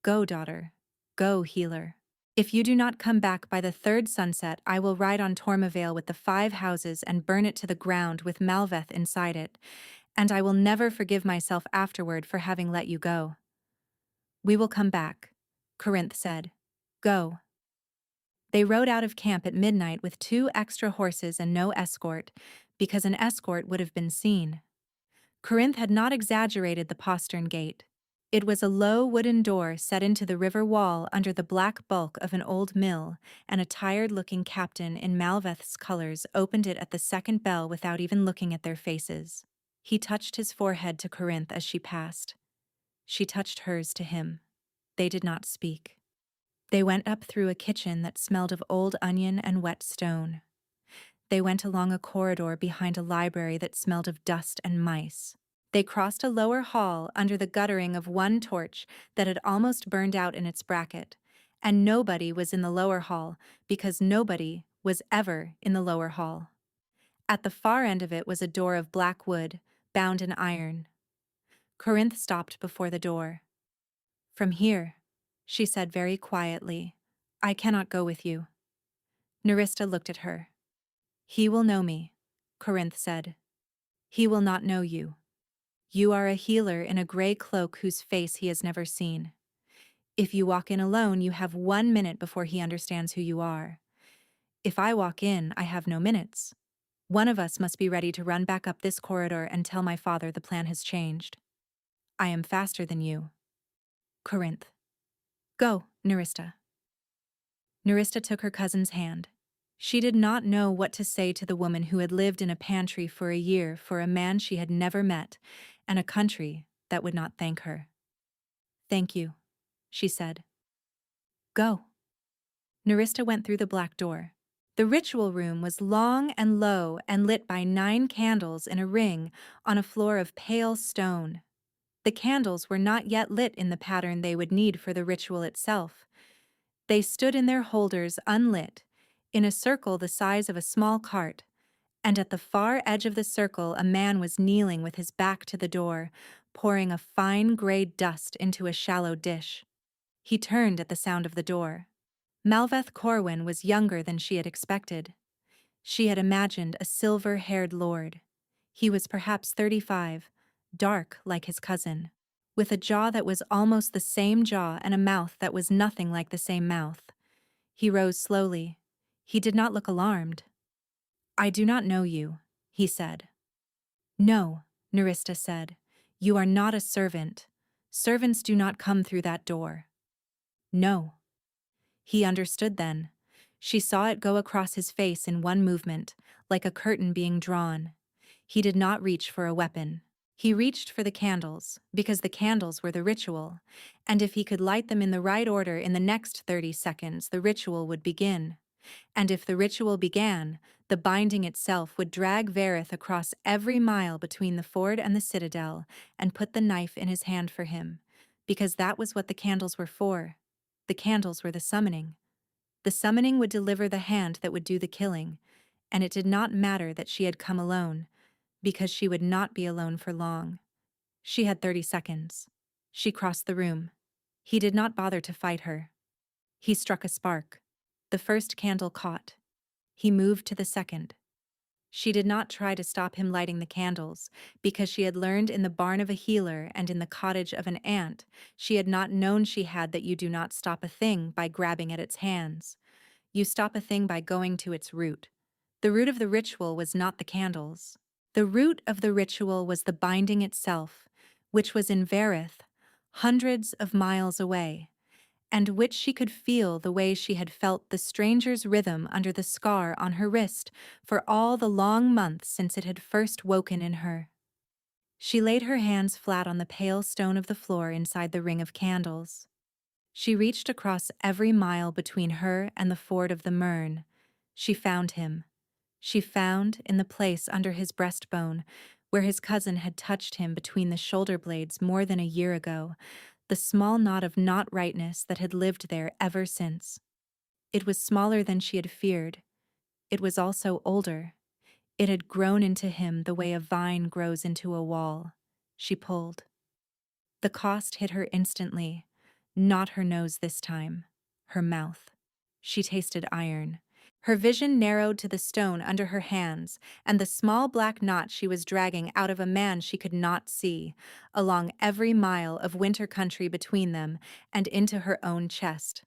Go, daughter. Go, healer. If you do not come back by the 3rd sunset, I will ride on Tormavale with the 5 houses and burn it to the ground with Malveth inside it, and I will never forgive myself afterward for having let you go. We will come back, Corinth said. Go. They rode out of camp at midnight with 2 extra horses and no escort, because an escort would have been seen. Corinth had not exaggerated the postern gate. It was a low wooden door set into the river wall under the black bulk of an old mill, and a tired-looking captain in Malveth's colors opened it at the second bell without even looking at their faces. He touched his forehead to Corinth as she passed. She touched hers to him. They did not speak. They went up through a kitchen that smelled of old onion and wet stone. They went along a corridor behind a library that smelled of dust and mice. They crossed a lower hall under the guttering of one torch that had almost burned out in its bracket, and nobody was in the lower hall because nobody was ever in the lower hall. At the far end of it was a door of black wood, bound in iron. Corinth stopped before the door. From here, she said very quietly, I cannot go with you. Nerista looked at her. He will know me, Corinth said. He will not know you. You are a healer in a gray cloak whose face he has never seen. If you walk in alone, you have 1 minute before he understands who you are. If I walk in, I have no minutes. One of us must be ready to run back up this corridor and tell my father the plan has changed. I am faster than you. Corinth. Go, Nerista. Nerista took her cousin's hand. She did not know what to say to the woman who had lived in a pantry for a year for a man she had never met, and a country that would not thank her. "Thank you," she said. "Go." Nerista went through the black door. The ritual room was long and low and lit by 9 candles in a ring on a floor of pale stone. The candles were not yet lit in the pattern they would need for the ritual itself. They stood in their holders unlit, in a circle the size of a small cart, and at the far edge of the circle a man was kneeling with his back to the door, pouring a fine gray dust into a shallow dish. He turned at the sound of the door. Malveth Corwin was younger than she had expected. She had imagined a silver-haired lord. He was perhaps 35, dark like his cousin, with a jaw that was almost the same jaw and a mouth that was nothing like the same mouth. He rose slowly. He did not look alarmed. "I do not know you," he said. "No," Nerista said. "You are not a servant. Servants do not come through that door." "No." He understood then. She saw it go across his face in one movement, like a curtain being drawn. He did not reach for a weapon. He reached for the candles, because the candles were the ritual, and if he could light them in the right order in the next 30 seconds, the ritual would begin. And if the ritual began, the binding itself would drag Verith across every mile between the ford and the citadel and put the knife in his hand for him, because that was what the candles were for. The candles were the summoning. The summoning would deliver the hand that would do the killing, and it did not matter that she had come alone, because she would not be alone for long. She had 30 seconds. She crossed the room. He did not bother to fight her. He struck a spark. The first candle caught. He moved to the second. She did not try to stop him lighting the candles, because she had learned in the barn of a healer and in the cottage of an aunt, she had not known she had that you do not stop a thing by grabbing at its hands. You stop a thing by going to its root. The root of the ritual was not the candles. The root of the ritual was the binding itself, which was in Verith, hundreds of miles away, and which she could feel the way she had felt the stranger's rhythm under the scar on her wrist for all the long months since it had first woken in her. She laid her hands flat on the pale stone of the floor inside the ring of candles. She reached across every mile between her and the ford of the Mern. She found him. She found, in the place under his breastbone, where his cousin had touched him between the shoulder blades more than a year ago, the small knot of not-rightness that had lived there ever since. It was smaller than she had feared. It was also older. It had grown into him the way a vine grows into a wall. She pulled. The cost hit her instantly, not her nose this time, her mouth. She tasted iron. Her vision narrowed to the stone under her hands and the small black knot she was dragging out of a man she could not see, along every mile of winter country between them and into her own chest.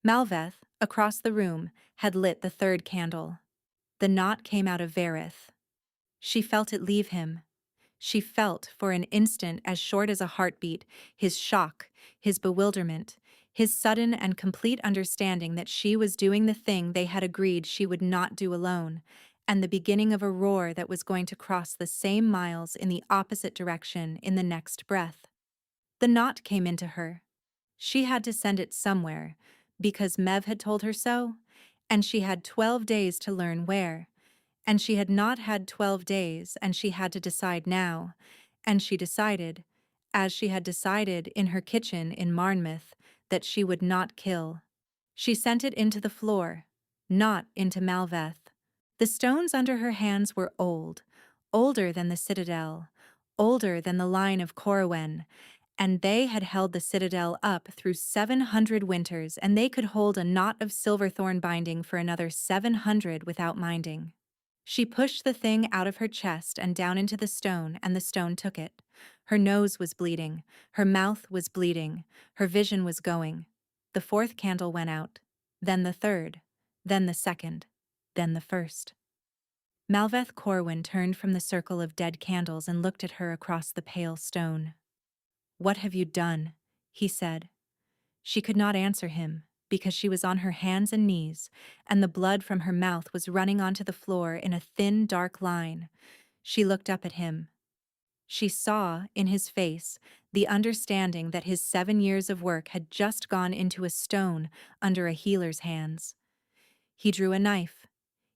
Malveth, across the room, had lit the third candle. The knot came out of Verith. She felt it leave him. She felt, for an instant as short as a heartbeat, his shock, his bewilderment, his sudden and complete understanding that she was doing the thing they had agreed she would not do alone, and the beginning of a roar that was going to cross the same miles in the opposite direction in the next breath. The knot came into her. She had to send it somewhere, because Mev had told her so, and she had 12 days to learn where. And she had not had 12 days, and she had to decide now. And she decided, as she had decided in her kitchen in Marmouth, that she would not kill. She sent it into the floor, not into Malveth. The stones under her hands were old, older than the citadel, older than the line of Corwin, and they had held the citadel up through 700 winters, and they could hold a knot of silverthorn binding for another 700 without minding. She pushed the thing out of her chest and down into the stone, and the stone took it. Her nose was bleeding, her mouth was bleeding, her vision was going. The fourth candle went out, then the third, then the second, then the first. Malveth Corwin turned from the circle of dead candles and looked at her across the pale stone. "What have you done?" he said. She could not answer him, because she was on her hands and knees, and the blood from her mouth was running onto the floor in a thin, dark line. She looked up at him. She saw, in his face, the understanding that his 7 years of work had just gone into a stone under a healer's hands. He drew a knife.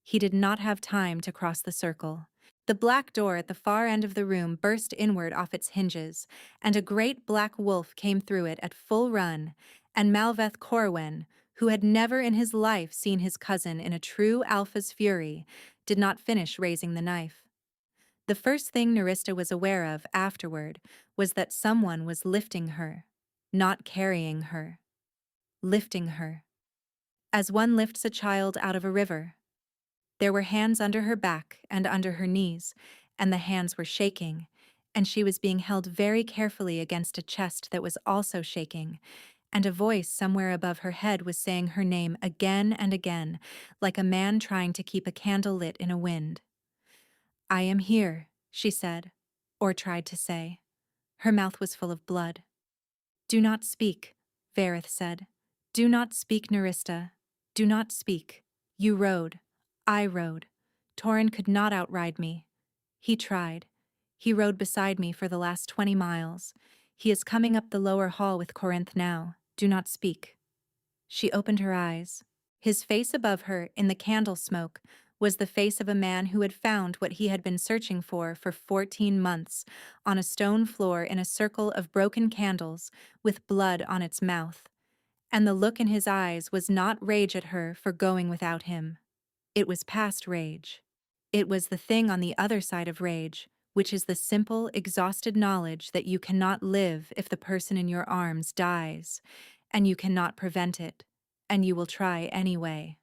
He did not have time to cross the circle. The black door at the far end of the room burst inward off its hinges, and a great black wolf came through it at full run, and Malveth Corwin, who had never in his life seen his cousin in a true alpha's fury, did not finish raising the knife. The first thing Nerista was aware of afterward was that someone was lifting her, not carrying her. Lifting her. As one lifts a child out of a river. There were hands under her back and under her knees, and the hands were shaking, and she was being held very carefully against a chest that was also shaking, and a voice somewhere above her head was saying her name again and again, like a man trying to keep a candle lit in a wind. "I am here," she said, or tried to say. Her mouth was full of blood. "Do not speak," Verith said. "Do not speak, Nerista. Do not speak. You rode. I rode. Torin could not outride me. He tried. He rode beside me for the last 20 miles. He is coming up the lower hall with Corinth now. Do not speak." She opened her eyes. His face above her, in the candle smoke, was the face of a man who had found what he had been searching for 14 months, on a stone floor in a circle of broken candles, with blood on its mouth. And the look in his eyes was not rage at her for going without him. It was past rage. It was the thing on the other side of rage, which is the simple, exhausted knowledge that you cannot live if the person in your arms dies, and you cannot prevent it, and you will try anyway.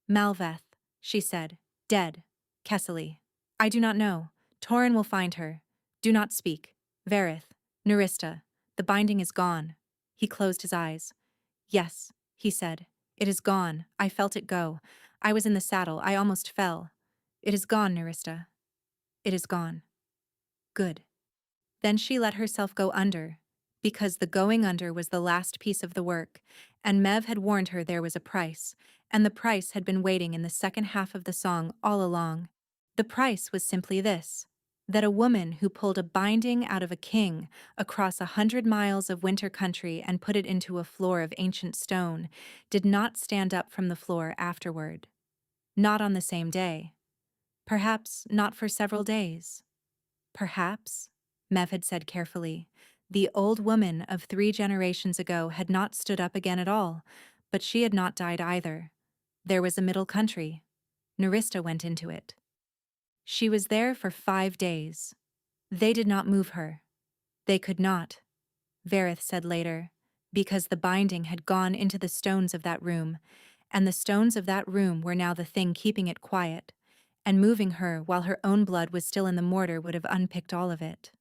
"Malveth," she said, "dead. Kessely. I do not know. Torin will find her. Do not speak. Verith, Nerista, the binding is gone." He closed his eyes. "Yes," he said. "It is gone. I felt it go. I was in the saddle. I almost fell. It is gone, Nerista. It is gone." Good. Then she let herself go under, because the going under was the last piece of the work, and Mev had warned her there was a price, and the price had been waiting in the second half of the song all along. The price was simply this: that a woman who pulled a binding out of a king across 100 miles of winter country and put it into a floor of ancient stone did not stand up from the floor afterward. Not on the same day. Perhaps not for several days. Perhaps, Mev had said carefully, the old woman of 3 generations ago had not stood up again at all, but she had not died either. There was a middle country. Nerista went into it. She was there for 5 days. They did not move her. They could not, Verith said later, because the binding had gone into the stones of that room, and the stones of that room were now the thing keeping it quiet, and moving her while her own blood was still in the mortar would have unpicked all of it.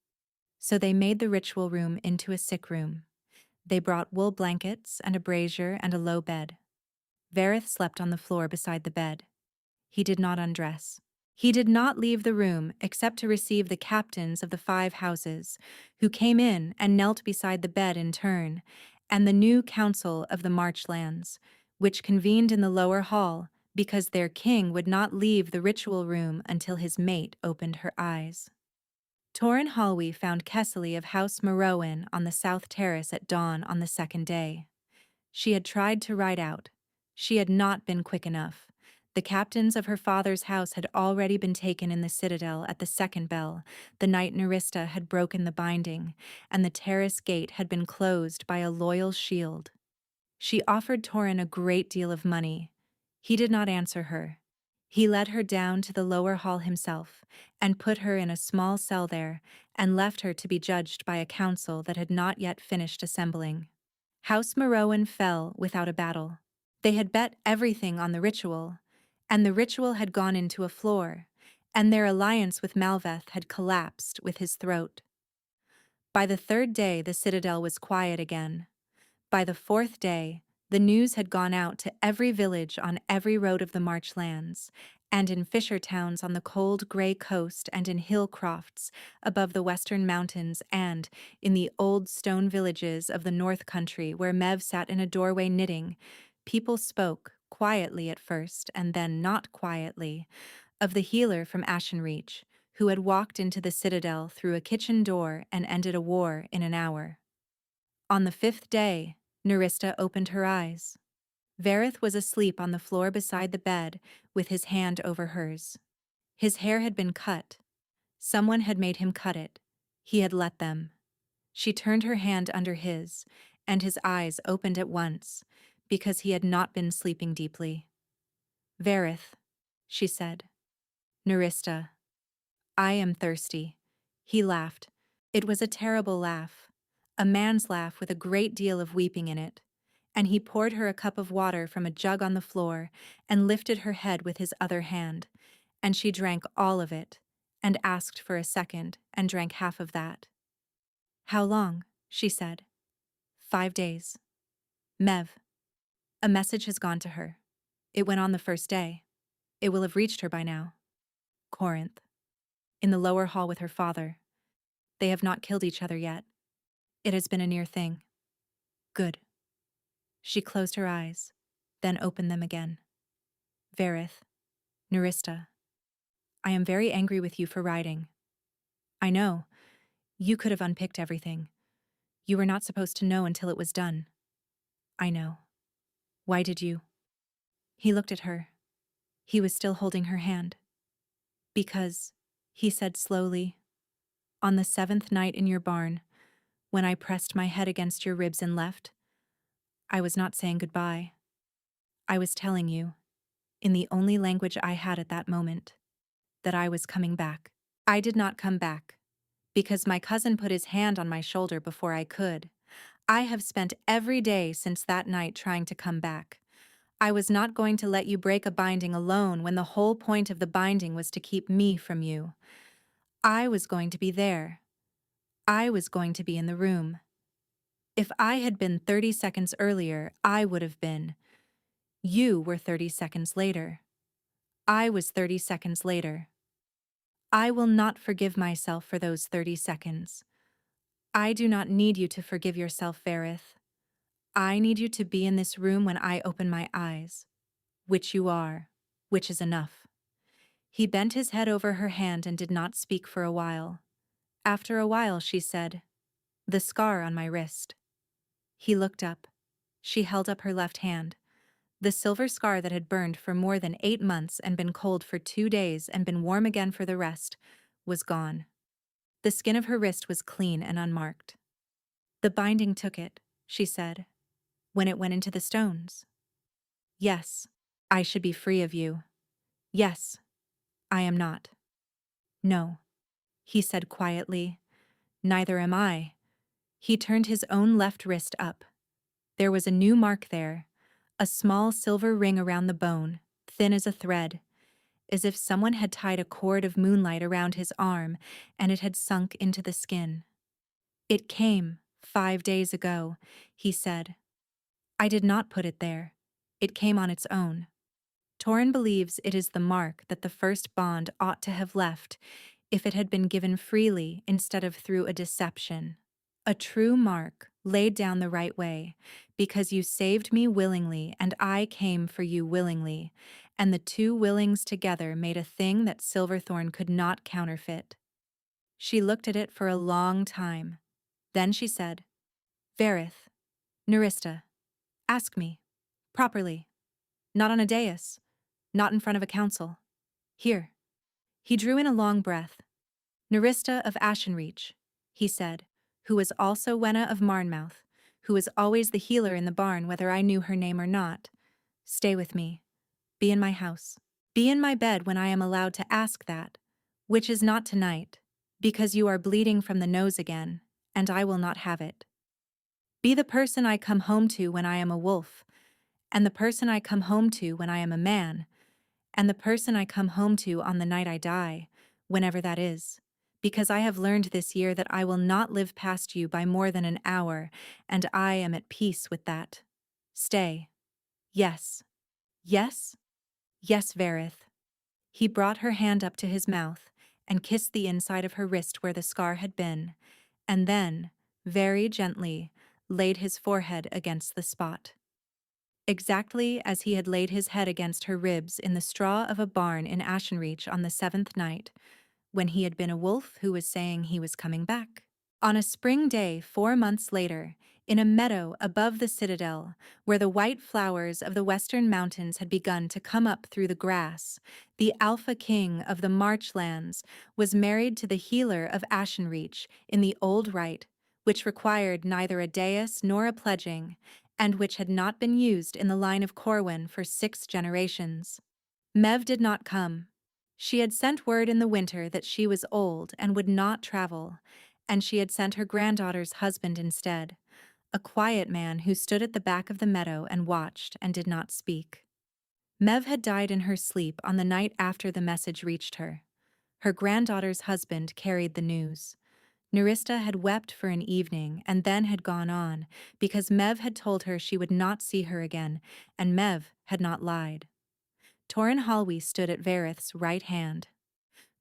So they made the ritual room into a sick room. They brought wool blankets and a brazier and a low bed. Verith slept on the floor beside the bed. He did not undress. He did not leave the room except to receive the captains of the 5 houses, who came in and knelt beside the bed in turn, and the new council of the marchlands, which convened in the lower hall because their king would not leave the ritual room until his mate opened her eyes. Torin Halwy found Kessely of House Morrowan on the south terrace at dawn on the 2nd day. She had tried to ride out. She had not been quick enough. The captains of her father's house had already been taken in the citadel at the 2nd bell, the night Nerista had broken the binding, and the terrace gate had been closed by a loyal shield. She offered Torin a great deal of money. He did not answer her. He led her down to the lower hall himself, and put her in a small cell there, and left her to be judged by a council that had not yet finished assembling. House Morrowan fell without a battle. They had bet everything on the ritual, and the ritual had gone into a floor, and their alliance with Malveth had collapsed with his throat. By the 3rd day the citadel was quiet again. By the 4th day, the news had gone out to every village on every road of the marchlands, and in fisher towns on the cold grey coast and in hill crofts above the western mountains and in the old stone villages of the north country where Mev sat in a doorway knitting. People spoke, quietly at first and then not quietly, of the healer from Ashenreach, who had walked into the citadel through a kitchen door and ended a war in an hour. On the 5th day, Nerista opened her eyes. Verith was asleep on the floor beside the bed, with his hand over hers. His hair had been cut. Someone had made him cut it. He had let them. She turned her hand under his, and his eyes opened at once, because he had not been sleeping deeply. "Verith," she said. "Nerista. I am thirsty." He laughed. It was a terrible laugh, a man's laugh with a great deal of weeping in it, and he poured her a cup of water from a jug on the floor and lifted her head with his other hand, and she drank all of it, and asked for a second and drank half of that. "How long?" she said. 5 days. Mev. A message has gone to her. It went on the first day. It will have reached her by now. Corinth. In the lower hall with her father. They have not killed each other yet. It has been a near thing. Good. She closed her eyes, then opened them again. Verith. Nerista. I am very angry with you for writing. I know. You could have unpicked everything. You were not supposed to know until it was done. I know. Why did you? He looked at her. He was still holding her hand. Because, he said slowly, on the 7th night in your barn, when I pressed my head against your ribs and left, I was not saying goodbye. I was telling you, in the only language I had at that moment, that I was coming back. I did not come back, because my cousin put his hand on my shoulder before I could. I have spent every day since that night trying to come back. I was not going to let you break a binding alone when the whole point of the binding was to keep me from you. I was going to be there. I was going to be in the room. If I had been 30 seconds earlier, I would have been. You were 30 seconds later. I was 30 seconds later. I will not forgive myself for those 30 seconds. I do not need you to forgive yourself, Verith. I need you to be in this room when I open my eyes, which you are, which is enough. He bent his head over her hand and did not speak for a while. After a while, she said, "The scar on my wrist." He looked up. She held up her left hand. The silver scar that had burned for more than 8 months and been cold for 2 days and been warm again for the rest, was gone. The skin of her wrist was clean and unmarked. "The binding took it," she said, "when it went into the stones. Yes, I should be free of you. Yes, I am not." "No," he said quietly, "neither am I." He turned his own left wrist up. There was a new mark there, a small silver ring around the bone, thin as a thread, as if someone had tied a cord of moonlight around his arm and it had sunk into the skin. "It came 5 days ago," he said. "I did not put it there. It came on its own." Torin believes it is the mark that the first bond ought to have left if it had been given freely instead of through a deception. A true mark laid down the right way, because you saved me willingly and I came for you willingly, and the two willings together made a thing that Silverthorn could not counterfeit. She looked at it for a long time. Then she said, "Verith, Nerista, ask me, properly, not on a dais, not in front of a council. Here." He drew in a long breath. "Nerista of Ashenreach," he said, who was also Wenna of Marmouth, who was always the healer in the barn whether I knew her name or not. "Stay with me. Be in my house. Be in my bed when I am allowed to ask that, which is not tonight, because you are bleeding from the nose again, and I will not have it. Be the person I come home to when I am a wolf, and the person I come home to when I am a man, and the person I come home to on the night I die, whenever that is, because I have learned this year that I will not live past you by more than an hour, and I am at peace with that. Stay. Yes. Yes? Yes, Verith." He brought her hand up to his mouth and kissed the inside of her wrist where the scar had been, and then, very gently, laid his forehead against the spot. Exactly as he had laid his head against her ribs in the straw of a barn in Ashenreach on the 7th night, when he had been a wolf who was saying he was coming back. On a spring day 4 months later, in a meadow above the citadel, where the white flowers of the western mountains had begun to come up through the grass, the Alpha King of the Marchlands was married to the healer of Ashenreach in the old rite, which required neither a dais nor a pledging, and which had not been used in the line of Corwin for 6 generations. Mev did not come. She had sent word in the winter that she was old and would not travel, and she had sent her granddaughter's husband instead, a quiet man who stood at the back of the meadow and watched and did not speak. Mev had died in her sleep on the night after the message reached her. Her granddaughter's husband carried the news. Nerista had wept for an evening and then had gone on, because Mev had told her she would not see her again, and Mev had not lied. Torin Halwi stood at Verith's right hand.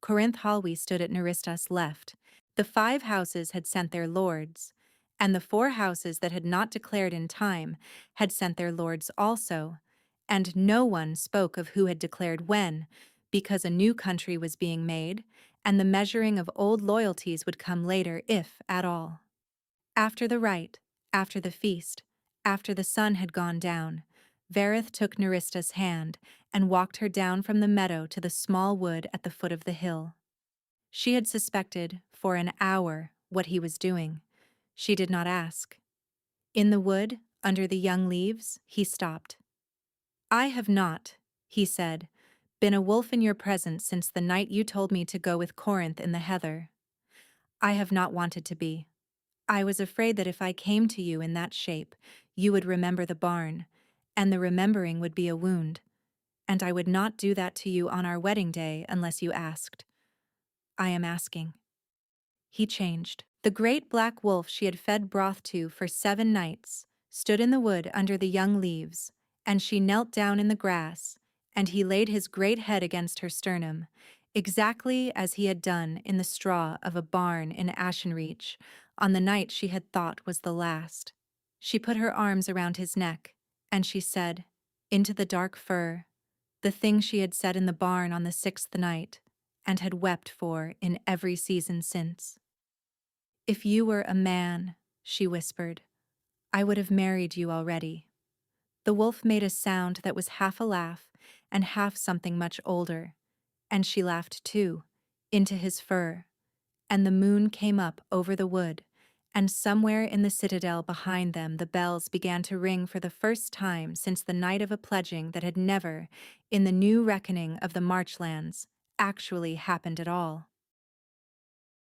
Corinth Halwi stood at Nerista's left. The 5 houses had sent their lords, and the 4 houses that had not declared in time had sent their lords also, and no one spoke of who had declared when, because a new country was being made, and the measuring of old loyalties would come later if at all. After the rite, after the feast, after the sun had gone down, Verith took Nerista's hand and walked her down from the meadow to the small wood at the foot of the hill. She had suspected, for an hour, what he was doing. She did not ask. In the wood, under the young leaves, he stopped. "I have not," he said, "been a wolf in your presence since the night you told me to go with Corinth in the heather. I have not wanted to be. I was afraid that if I came to you in that shape, you would remember the barn, and the remembering would be a wound, and I would not do that to you on our wedding day unless you asked. I am asking." He changed. The great black wolf she had fed broth to for 7 nights stood in the wood under the young leaves, and she knelt down in the grass, and he laid his great head against her sternum, exactly as he had done in the straw of a barn in Ashenreach on the night she had thought was the last. She put her arms around his neck, and she said, into the dark fur, the thing she had said in the barn on the 6th night, and had wept for in every season since. "If you were a man," she whispered, "I would have married you already." The wolf made a sound that was half a laugh and half something much older, and she laughed too, into his fur, and the moon came up over the wood, and somewhere in the citadel behind them the bells began to ring for the first time since the night of a pledging that had never, in the new reckoning of the Marchlands, actually happened at all.